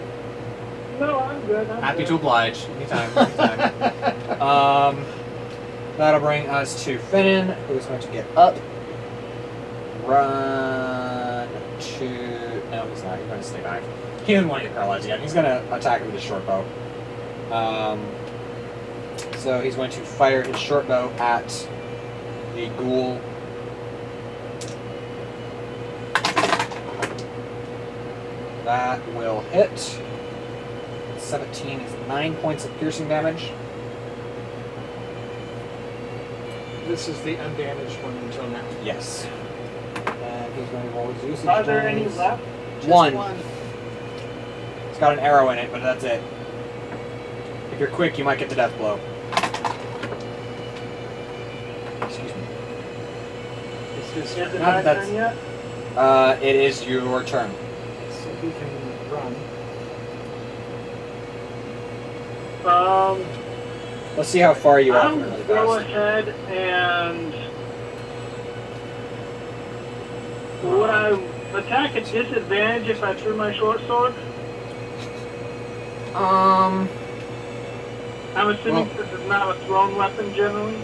No, I'm good. I'm Happy good. to oblige. Anytime. That'll bring us to Finnan, who's going to get up. Run to. No, he's not. He's going to stay back. He didn't want to get paralyzed yet. He's going to attack with his short bow. So he's going to fire his short bow at the ghoul. That will hit. 17 is 9 points of piercing damage. This is the undamaged one until now. Yes. And he's going to roll his usage. Are there any dice. left? Just One. one. It's got an arrow in it, but that's it. If you're quick, you might get the death blow. Excuse me. It's just Is it Not my that's- turn yet? It is your turn. so he can run. Let's see how far you are I'm from gonna really go fast. ahead and would I attack at disadvantage if I threw my short sword? I'm assuming Well- this is not a thrown weapon generally.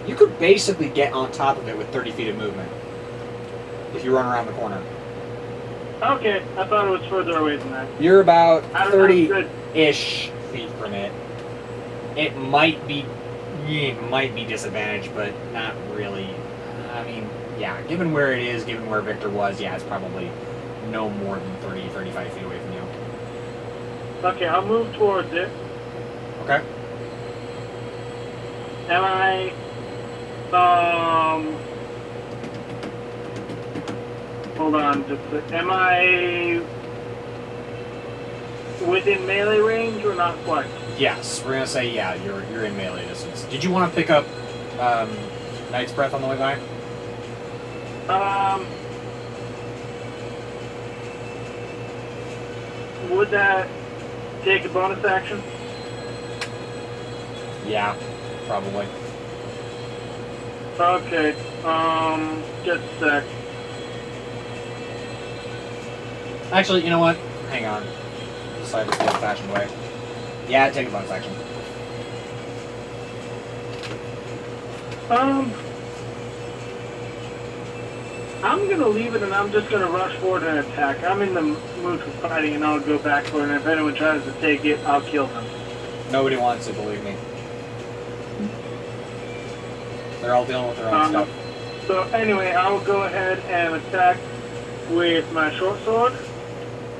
You could basically get on top of it with 30 feet of movement if you run around the corner. Okay, I thought it was further away than that. You're about I don't know. Good. 30-ish feet from it. It might be You might be disadvantaged, but not really. I mean, yeah, given where it is, given where Victor was, yeah, it's probably no more than 30, 35 feet away from you. Okay, I'll move towards it. Okay. Am I, hold on just a sec. Am I within melee range or not quite? Yes, we're gonna say yeah. You're in melee distance. Did you want to pick up Knight's Breath on the way by? Would that take a bonus action? Yeah, probably. Okay, just a sec. Actually, you know what? Hang on. Decide this the old-fashioned way. Yeah, take a bonus action. I'm gonna leave it and I'm just gonna rush forward and attack. I'm in the mood for fighting and I'll go back for it, and if anyone tries to take it, I'll kill them. Nobody wants it, believe me. They're all dealing with their own stuff. So anyway, I'll go ahead and attack with my short sword.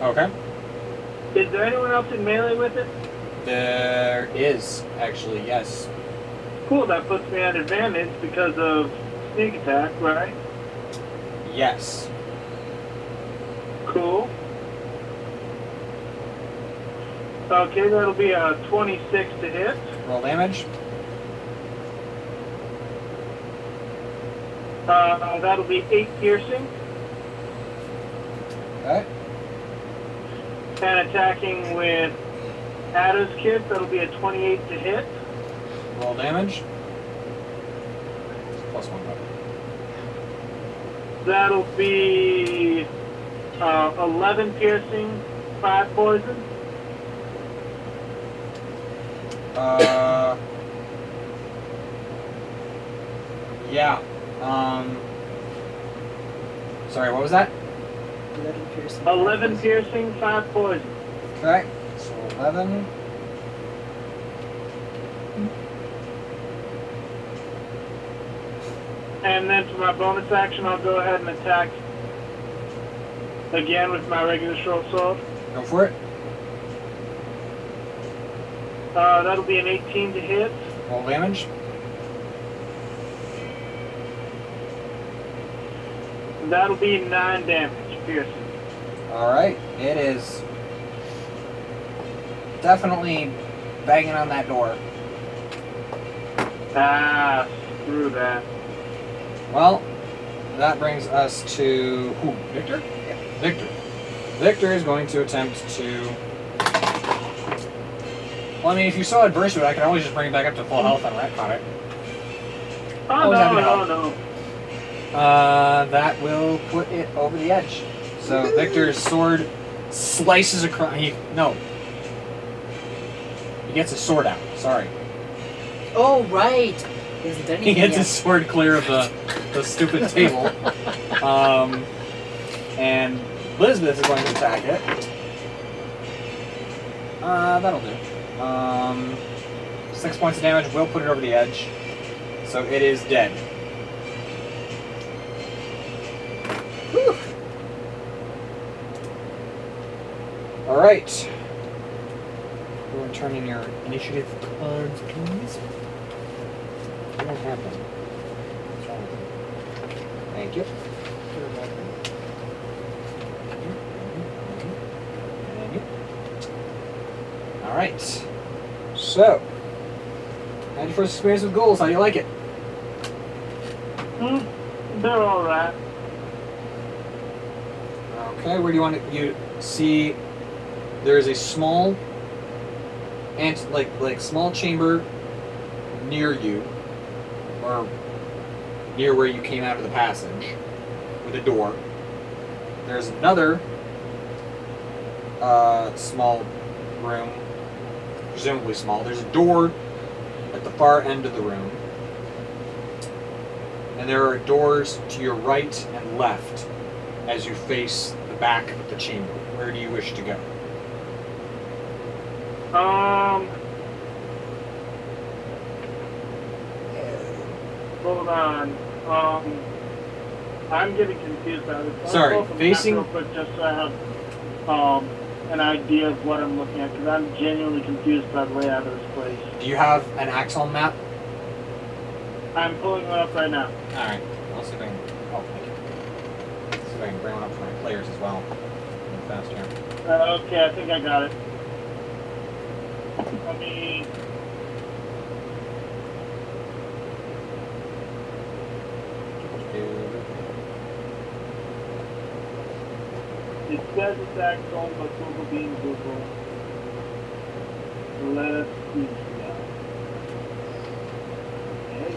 Okay. Is there anyone else in melee with it? There is, actually, yes. Cool, that puts me at advantage because of sneak attack, right? Yes. Cool. Okay, that'll be a 26 to hit. Roll damage. That'll be 8 piercing. Okay. And attacking with Adder's Kiss, that'll be a 28 to hit. Roll damage. Plus 1 weapon. That'll be 11 piercing, 5 poison. Yeah. Sorry, what was that? 11 piercing. 11 piercing, 5 poison. Okay. So 11. And then for my bonus action, I'll go ahead and attack again with my regular short sword. Go for it. That'll be an 18 to hit. Roll damage. That'll be 9 damage, piercing. Alright. It is definitely banging on that door. Ah, screw that. Well, that brings us to who? Victor? Yeah. Victor. Victor is going to attempt to. Well, I mean, if you saw adverse to it, I could always just bring it back up to full health and retcon it. Oh, Always happy to help. no. That will put it over the edge. So Victor's sword slices across. No. He gets his sword out. Sorry. Oh, right. He hasn't done He anything gets yet. his sword clear of the stupid table. And Elizabeth is going to attack it. That'll do. 6 points of damage will put it over the edge. So it is dead. Whew. Alright. Go and turn in your initiative cards, please. I don't have them. What's wrong with them? Thank you. Thank you. Alright. So, how'd your first experience with ghouls? How do you like it? They're alright. Okay, where do you want to, you see there is a small like small chamber near you, or near where you came out of the passage, with a door. There's another small room, presumably small. There's a door at the far end of the room, and there are doors to your right and left as you face the back of the chamber. Where do you wish to go? hold on. I'm getting confused now. Sorry, Real quick, just so I have an idea of what I'm looking at, because I'm genuinely confused by the layout of this place. Do you have an Axeholm map? I'm pulling it up right now. Alright, I'll see if I can. Oh, thank you. See if I can bring one up for my players as well. Real fast here. Okay, I think I got it. Let me. It says it's Axeholm, but Google being Google. Let's see now. Okay.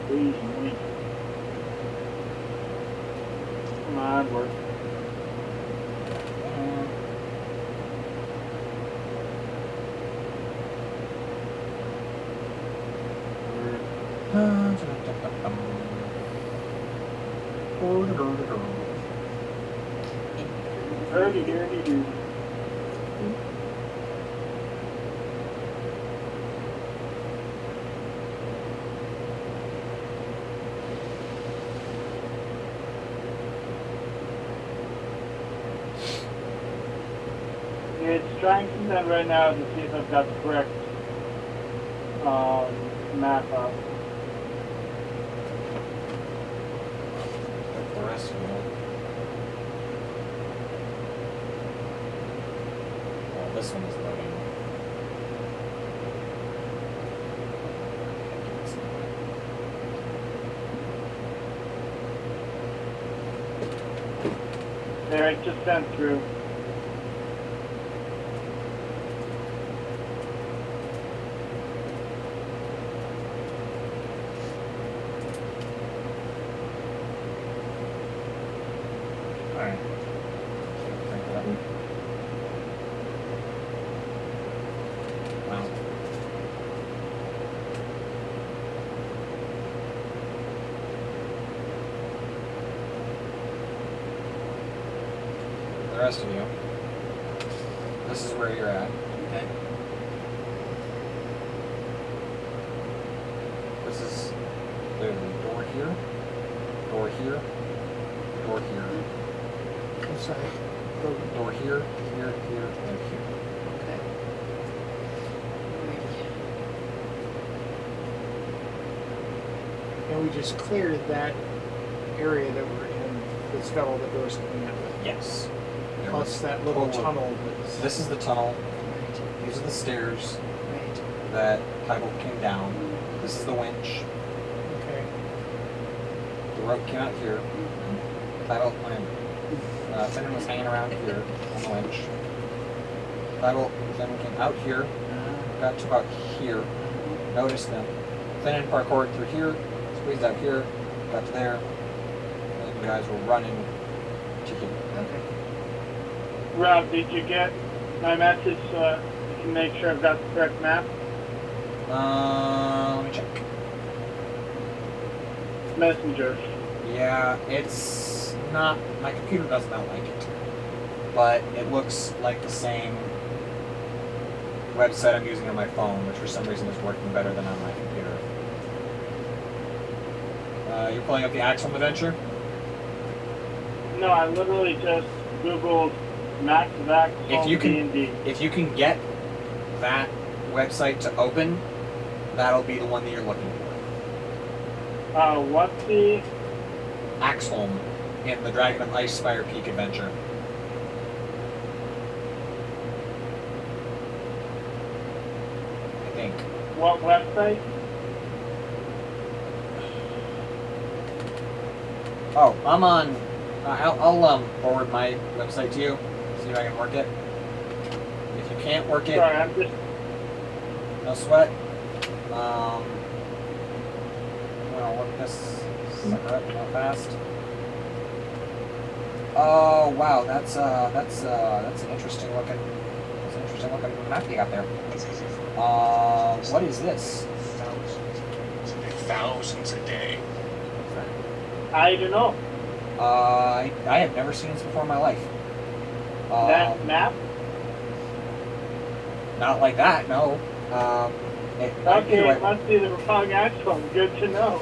Please wait. Come on, work. Hurdy-durdy-doo. It's trying to send right now to see if I've got the correct map up. The rest of it. Well, this one is loading. There, it just sent through. Alright. Wow. The rest of you, this is where you're at. Okay. This is literally door here, door here, door here, I'm sorry. door here, here, here, and here. Okay. And we just cleared that area that we're in. That's got all the doors coming out. Yes. There Plus was that little total- tunnel that's... This is the tunnel. Right. These are the stairs Right. that Thibelth came down. This is the winch. Okay. The rope came out here. Thibelth went in. Finnan was hanging around here on the winch. Thibelth then came out here, got to about here, noticed them. Finnan parkoured through here, squeezed out here, got to there, and you guys were running to here. Okay. Rob, did you get my message so you can make sure I've got the correct map? Let me check. Messenger. Yeah, it's not, my computer does not like it. But it looks like the same website I'm using on my phone, which for some reason is working better than on my computer. You're pulling up the Axeholm adventure? No, I literally just Googled Max of Axeholm If you can, D&D. if you can get that website to open, that'll be the one that you're looking for. What's the... Axeholm in the Dragon of Ice Spire Peak adventure. I think. What website? Oh, I'm on. I'll forward my website to you. See if I can work it. If you can't work it, Sorry, I'm just. no sweat. I'll work this sucker up real fast. Oh wow, that's an interesting looking map you got there. What is this? Thousands a day. I don't know. I have never seen this before in my life. That map? Not like that, no. It might be the Okay, right it must be the wrong Axeholm. Good to know.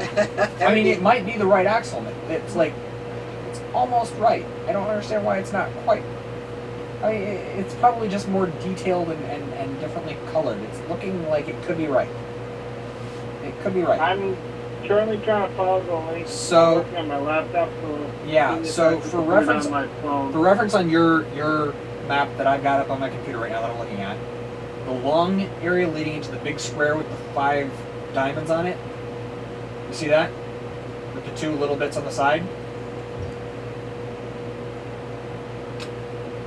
I mean, it might be the right Axeholm. It's like, it's almost right. I don't understand why it's not quite. I mean, it's probably just more detailed and differently colored. It's looking like it could be right. It could be right. I'm currently trying to follow the link. So- I'm working on my laptop, so Yeah, seeing if so I can for put it reference- on my phone. For reference on your map that I've got up on my computer right now that I'm looking at, the long area leading into the big square with the 5 diamonds on it, you see that? With the 2 little bits on the side?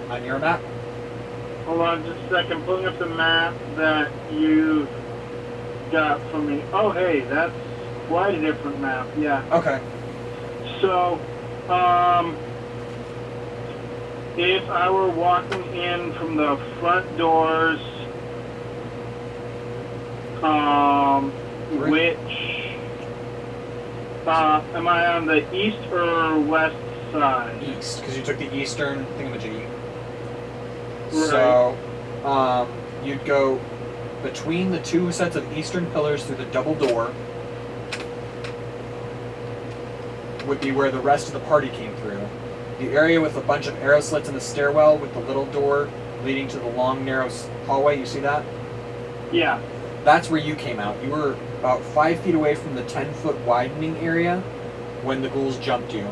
On your map? Hold on just a second. Pulling up the map that you got for me. Oh, hey, that's quite a different map. Yeah. Okay. So, if I were walking in from the front doors, which, am I on the east or west side? East, because you took the eastern thingamajiggy. Right. So, you'd go between the 2 sets of eastern pillars through the double door would be where the rest of the party came through. The area with a bunch of arrow slits in the stairwell with the little door leading to the long, narrow hallway, you see that? Yeah. That's where you came out. You were about 5 feet away from the 10-foot widening area when the ghouls jumped you.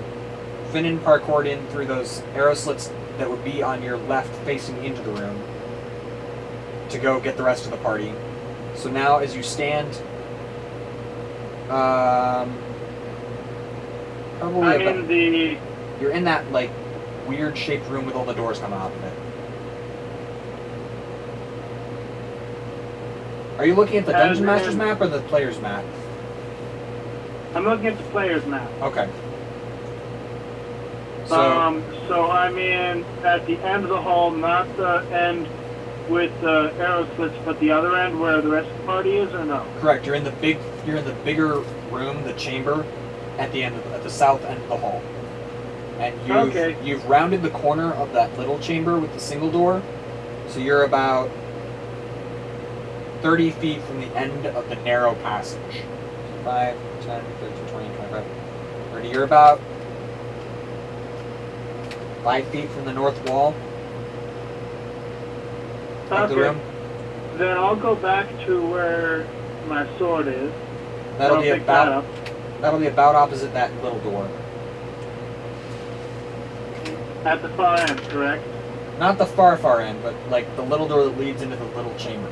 Finnan parkoured in through those arrow slits that would be on your left facing into the room to go get the rest of the party. So now as you stand, probably I'm about, in the... you're in that like weird shaped room with all the doors coming out of it. Are you looking at the Dungeon Master's map or the player's map? I'm looking at the player's map. Okay. So, So I'm in at the end of the hall, not the end with the arrow slits, but the other end where the rest of the party is, or no? correct. You're in the bigger room, the chamber, at the end at the south end of the hall. And you've rounded the corner of that little chamber with the single door, so you're about 30 feet from the end of the narrow passage. 5, 10, 15, 20, 25, 30. You're about 5 feet from the north wall of the room. Then I'll go back to where my sword is. That'll I'll be pick that about up. opposite that little door. At the far end, correct? Not the far end, but like the little door that leads into the little chamber.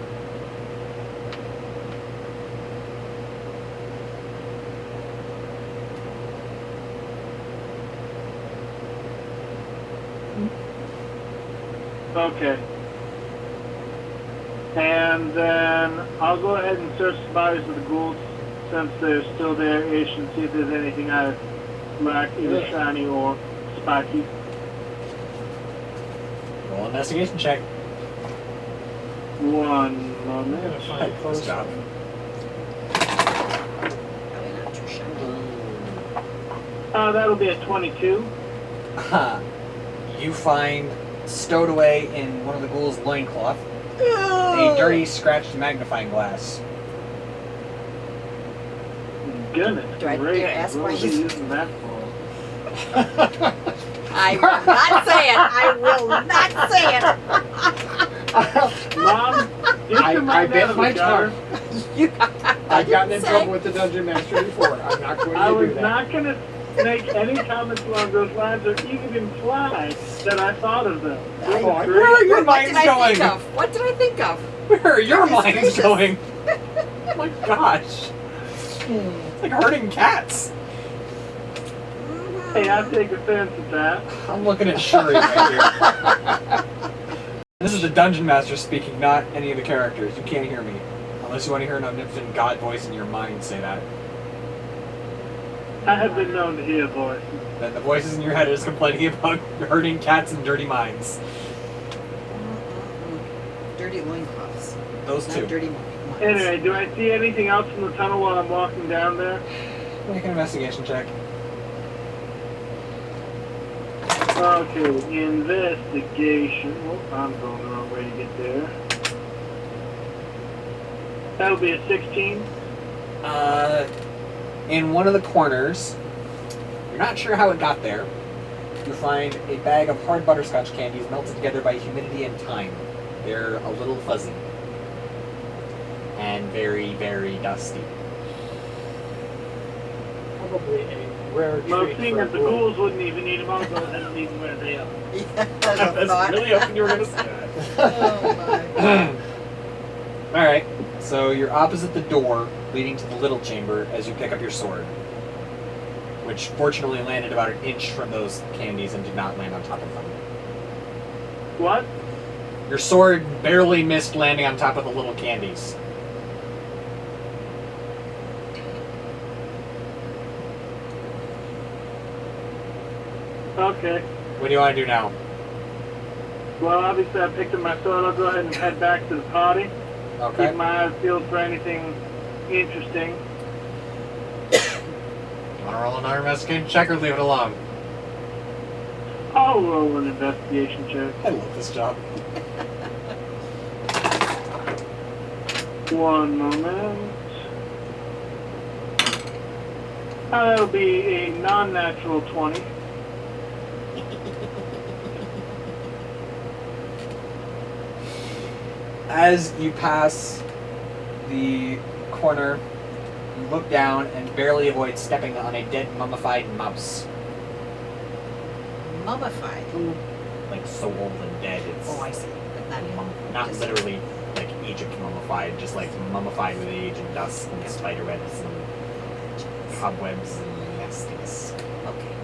Okay. And then I'll go ahead and search the bodies of the ghouls since they're still there-ish and see if there's anything I lack, either shiny or spiky. Roll an investigation check. One I'm moment. gonna find Good close. job. Probably not too shiny. That'll be a 22. You find stowed away in one of the ghouls' loincloth a dirty, scratched magnifying glass. Goodness Do I dare gracious, ask what why was he you- using that for? I will not say it. I will not say it. Mom, get I your mind bit out of my the gutter. You, I've gotten in say- trouble with the Dungeon Master before. I'm not going I to was do that. not going to make any comments along those lines or even imply that I thought of them. I- Oh, I- Where are your What minds did I going? think of? What did I think of? Where are your Goodness minds gracious. going? Oh my gosh. It's like herding cats. Hey, I take offense at that. I'm looking at Shuri right here. This is the dungeon master speaking, not any of the characters. You can't hear me. Unless you want to hear an omnipotent god voice in your mind say that. I have been known to hear voices. Then the voices in your head are just complaining about hurting cats and dirty minds. Dirty loincloths. Those Not two. dirty minds. Anyway, do I see anything else in the tunnel while I'm walking down there? Make an investigation check. Okay, investigation. Oh, I'm going the wrong way to get there. That'll be a 16. In one of the corners, you're not sure how it got there, you find a bag of hard butterscotch candies melted together by humidity and time. They're a little fuzzy. And very, very dusty. Probably a rare Well, treat seeing for a that the ghoul. ghouls wouldn't even eat them, I'll go ahead and leave them where they are. Yeah, that's a That's thought. really hoping you were going to say that. Oh my. Alright, so you're opposite the door leading to the little chamber as you pick up your sword. Which fortunately landed about an inch from those candies and did not land on top of them. What? Your sword barely missed landing on top of the little candies. Okay. What do you want to do now? Well, obviously I picked up my sword. I'll go ahead and head back to the party. Okay. Keep my eyes peeled for anything interesting. You want to roll another investigation check or leave it alone? I'll roll an investigation check. I love this job. One moment. That'll be a non-natural 20. As you pass the corner, you look down and barely avoid stepping on a dead mummified mouse. Mummified. Like so old and dead, it's Oh, I see. But not not just- literally like Egypt mummified, just like mummified with age and dust and spider webs and cobwebs and nastiness. Okay.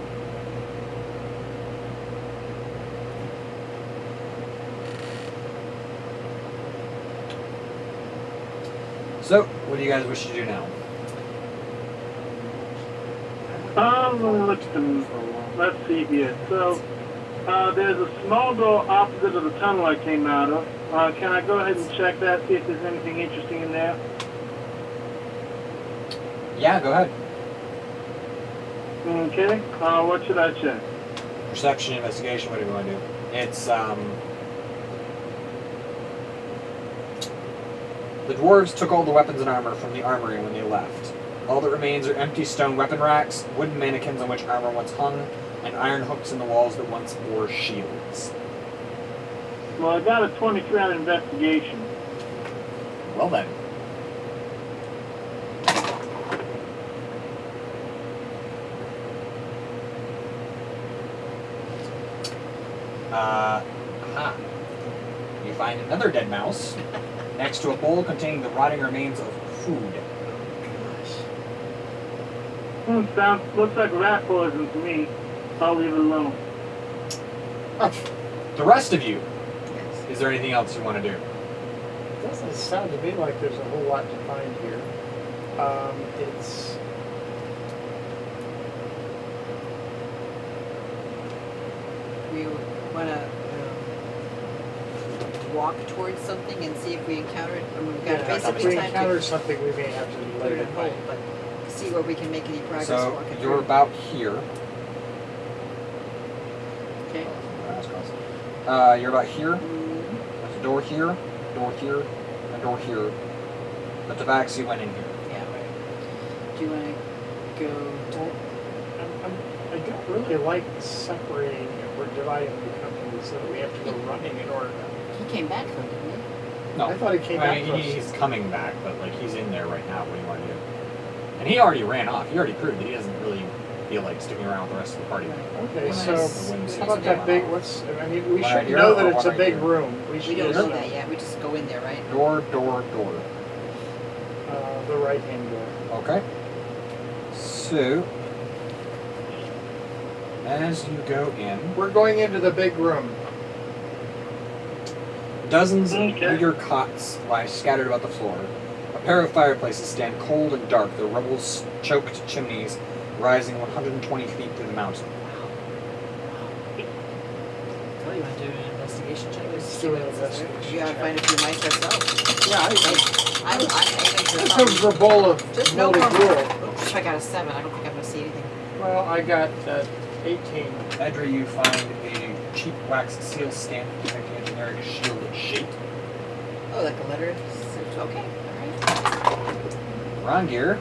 So, what do you guys wish to do now? Let's see here. So, there's a small door opposite of the tunnel I came out of. Can I go ahead and check that, see if there's anything interesting in there? Yeah, go ahead. Okay. What should I check? Perception, investigation, what do you want to do? It's, the dwarves took all the weapons and armor from the armory when they left. All that remains are empty stone weapon racks, wooden mannequins on which armor once hung, and iron hooks in the walls that once bore shields. Well, I got a 23 on investigation. Well then. Aha. You find another dead mouse next to a bowl containing the rotting remains of food. Looks like rat poison to me. I'll leave it alone. The rest of you, Yes. is there anything else you want to do? Doesn't sound to me like there's a whole lot to find here. It's We want to walk towards something and see if we encounter it. And we've got yeah, if basically we time encounter to something, we may have to put let it it on by. hold, but see where we can make any progress So walking you're through. about here. Okay. You're about here. Mm, There's a door here, a door here. But the tabaxi went in here. yeah, right. Do you want to go to... I don't really like separating or dividing the company so that we have to go running in order to... He came back from, didn't he? No, I thought he came I back mean, for us. he's coming back, but like he's in there right now. What do you want to do? And he already ran off. He already proved that he doesn't really feel like sticking around with the rest of the party. Okay, Well, so that's- how about that big, what's, I mean, we One should idea know or that it's a one big idea? room. We should don't just know that yet. We just go in there, right? Door. The right-hand door. Okay. So, as you go in, We're going into the big room. Dozens of Okay. eager cots lie scattered about the floor. A pair of fireplaces stand cold and dark, their rubble-choked chimneys rising 120 feet through the mountain. Tell you want to do an investigation check. Let's See do what an else is there. investigation You gotta check. find a few mice ourselves. Yeah, I'm aiming for Just something. a bowl of Just no moldy more. gruel. Oops, I got a 7. I don't think I'm gonna see anything. Well, I got 18. Edra, you find a cheap wax seal stamp depicting a generic shielded shape. Oh, like a letter. Okay, alright. Rongir,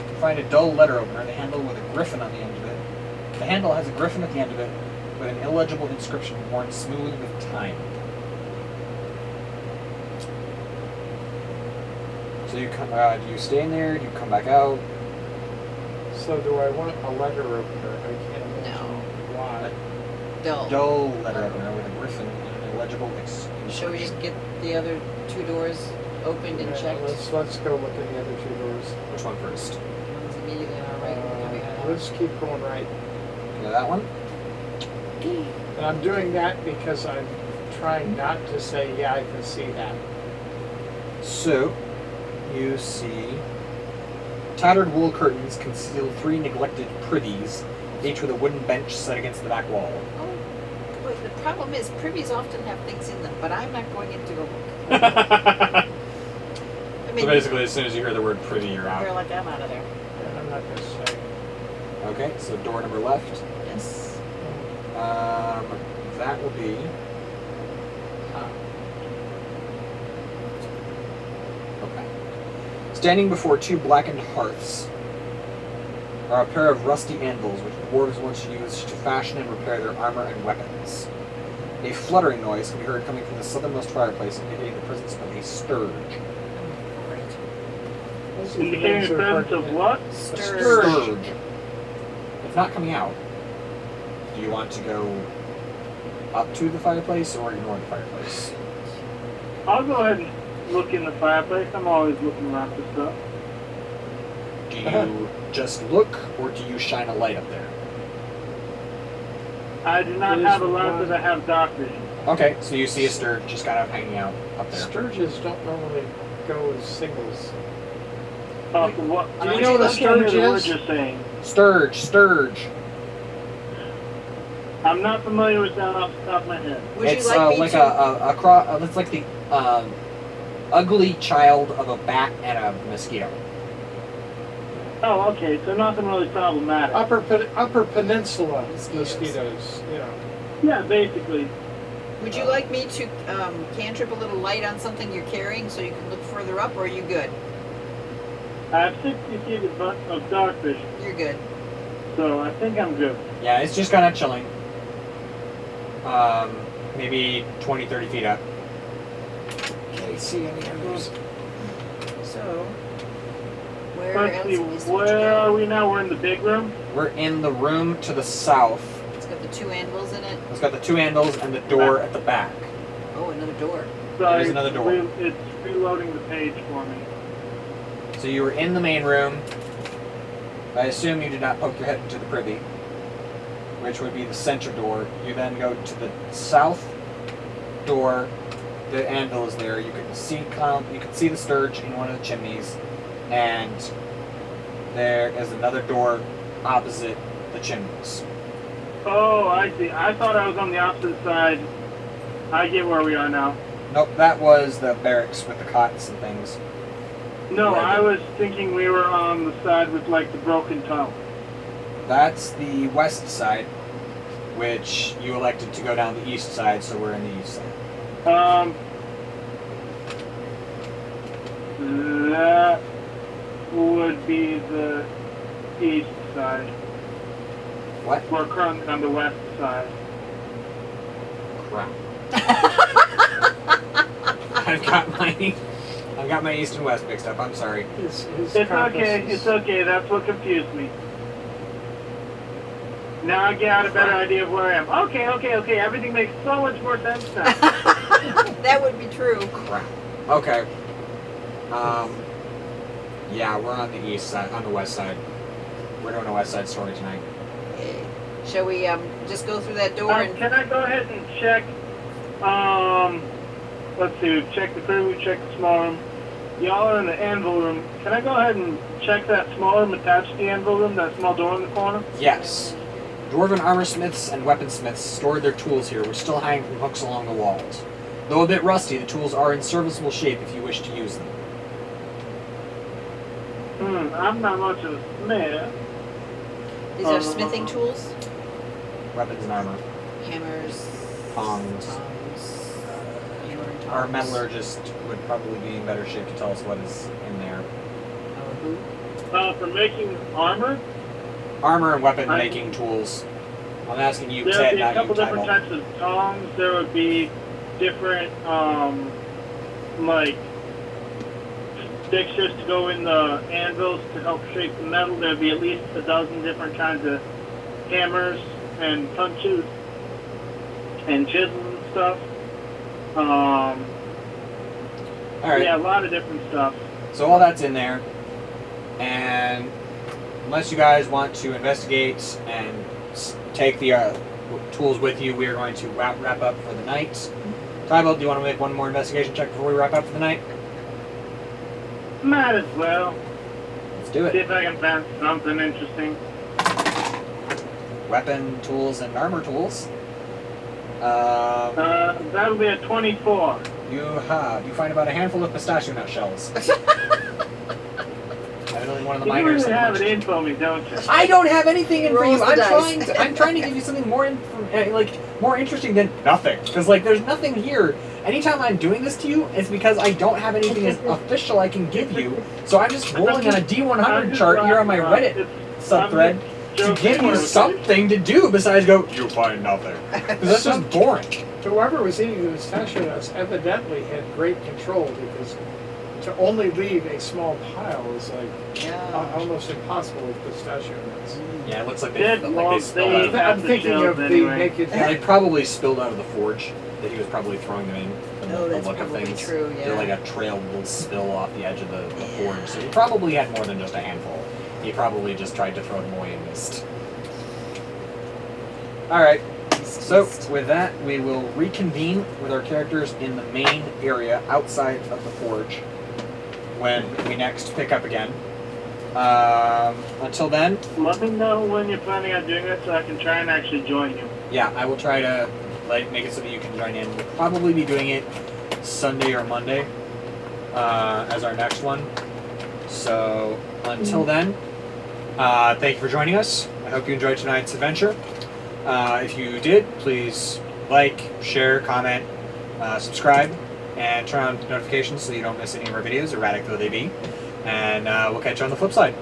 you find a dull letter opener, the handle with a griffin on the end of it. The handle has a griffin at the end of it, with an illegible inscription worn smooth with time. So do you stay in there? Do you come back out? So do I want a letter opener? I can't imagine No. why. Dull letter opener with a griffin and an illegible inscription. Shall we just get the other 2 doors opened and Yeah, checked? let's go look at the other 2 doors. Which one first? One's immediately on our right. Coming out. Let's keep going right. Yeah, that one? And I'm doing that because I'm trying not to say, yeah, I can see that. So, you see tattered wool curtains conceal 3 neglected privies, each with a wooden bench set against the back wall. Oh, but the problem is privies often have things in them, but I'm not going in to go look. I mean, So basically, as soon as you hear the word privy, you're you're out. like, I'm out of there. And I'm not going to say. Okay, so door number left. Yes. That will be. Okay. Standing before 2 blackened hearths are a pair of rusty anvils which dwarves once used to fashion and repair their armor and weapons. A fluttering noise can be heard coming from the southernmost fireplace, indicating the presence of a sturge. Those are the Indicating things the that are presence of hard what? A Sturge. sturge. It's not coming out. Do you want to go up to the fireplace or ignore the fireplace? I'll go ahead and look in the fireplace. I'm always looking around for stuff. Do you just look, or do you shine a light up there? I do not There's have a lamp, one- but I have dark vision. Okay, so you see a sturge just kind of hanging out up there. Sturges don't normally go as singles. What? Do you I know what a can't hear sturge the is? word you're saying. Sturge. I'm not familiar with that off the top of my head. Would It's you like me like to? it's like the ugly child of a bat and a mosquito. Oh, okay. So nothing really problematic. Upper Peninsula Mosquitoes. mosquitoes, you know. Yeah, basically. Would you like me to cantrip a little light on something you're carrying so you can look further up, or are you good? I have 60 feet of dark vision, You're good. so I think I'm good. Yeah, it's just kind of chilling. Maybe 20, 30 feet up. Can't see any others. So, where Let's else see, is there to where are go? we now? We're in the big room? We're in the room to the south. It's got the 2 anvils in it. It's got the 2 handles and the door at the back. Oh, another door. Sorry, There's another door. It's reloading the page for me. So you were in the main room. I assume you did not poke your head into the privy, which would be the center door. You then go to the south door. The anvil is there. You can see the sturge in one of the chimneys, and there is another door opposite the chimneys. Oh, I see. I thought I was on the opposite side. I get where we are now. Nope, that was the barracks with the cots and things. No, Right. I was thinking we were on the side with like the broken tunnel. That's the west side, which you elected to go down the east side, so we're in the east side. That would be the east side. What? We're currently on the west side. Crap. I've got my east and west mixed up. I'm sorry. His It's compass okay. is- It's okay. That's what confused me. Now I get a better idea of where I am. Okay. Everything makes so much more sense now. That would be true. Crap. Okay. Yeah, we're on the east side, on the west side. We're doing a west side story tonight. Okay. Shall we just go through that door and Can I go ahead and check Let's see. We've checked the crib. We've checked the small room. Y'all are in the anvil room. Can I go ahead and check that small room attached to the anvil room? That small door in the corner. Yes. Dwarven armorsmiths and weaponsmiths stored their tools here, which still hang from hooks along the walls. Though a bit rusty, the tools are in serviceable shape if you wish to use them. I'm not much of a smith. These are smithing tools? Weapons and armor. Hammers, Tongs. Hammer and tongs. Our metallurgist would probably be in better shape to tell us what is in there. Who? For making armor, Armor and weapon making tools. I'm asking you, there would Ted, be a not you, couple different Thibelth. types of tongs. There would be different, like, fixtures to go in the anvils to help shape the metal. There would be at least a dozen different kinds of hammers and punches and chisels and stuff. Alright. Yeah, a lot of different stuff. So all that's in there, and unless you guys want to investigate and take the tools with you, we are going to wrap up for the night. Thibelth, do you want to make one more investigation check before we wrap up for the night? Might as well. Let's do See it. if I can find something interesting. Weapon tools and armor tools. That'll be a 24. You find about a handful of pistachio nut shells. Evidently one of the You miners. really have it in for me, don't you? I don't have anything in for Rolls you. the dice. I'm trying to give you something more more interesting than nothing. Because there's nothing here. Anytime I'm doing this to you, it's because I don't have anything as official I can give you. So I'm just rolling on a D100 chart here on my Reddit subthread to give you something to do besides go, you find nothing. Because that's just boring. Whoever was eating the pistachio nuts evidently had great control, because to only leave a small pile is like almost impossible with pistachio nuts. Yeah, it looks like Dead they wolves, spilled out. they- I'm thinking of the Anyway. naked. They probably spilled out of the forge that he was probably throwing them in. From Oh, the that's look of probably things. true, yeah. They're like a trailed little spill off the edge of the forge. So he probably had more than just a handful. He probably just tried to throw them away and missed. Alright, so with that, we will reconvene with our characters in the main area outside of the forge when we next pick up again. Until then, Let me know when you're planning on doing this so I can try and actually join you. yeah, I will try to make it so that you can join in. We'll probably be doing it Sunday or Monday as our next one. So until then, thank you for joining us. I hope you enjoyed tonight's adventure. If you did, please like, share, comment, subscribe, and turn on notifications so you don't miss any of our videos, erratic though they be. And we'll catch you on the flip side.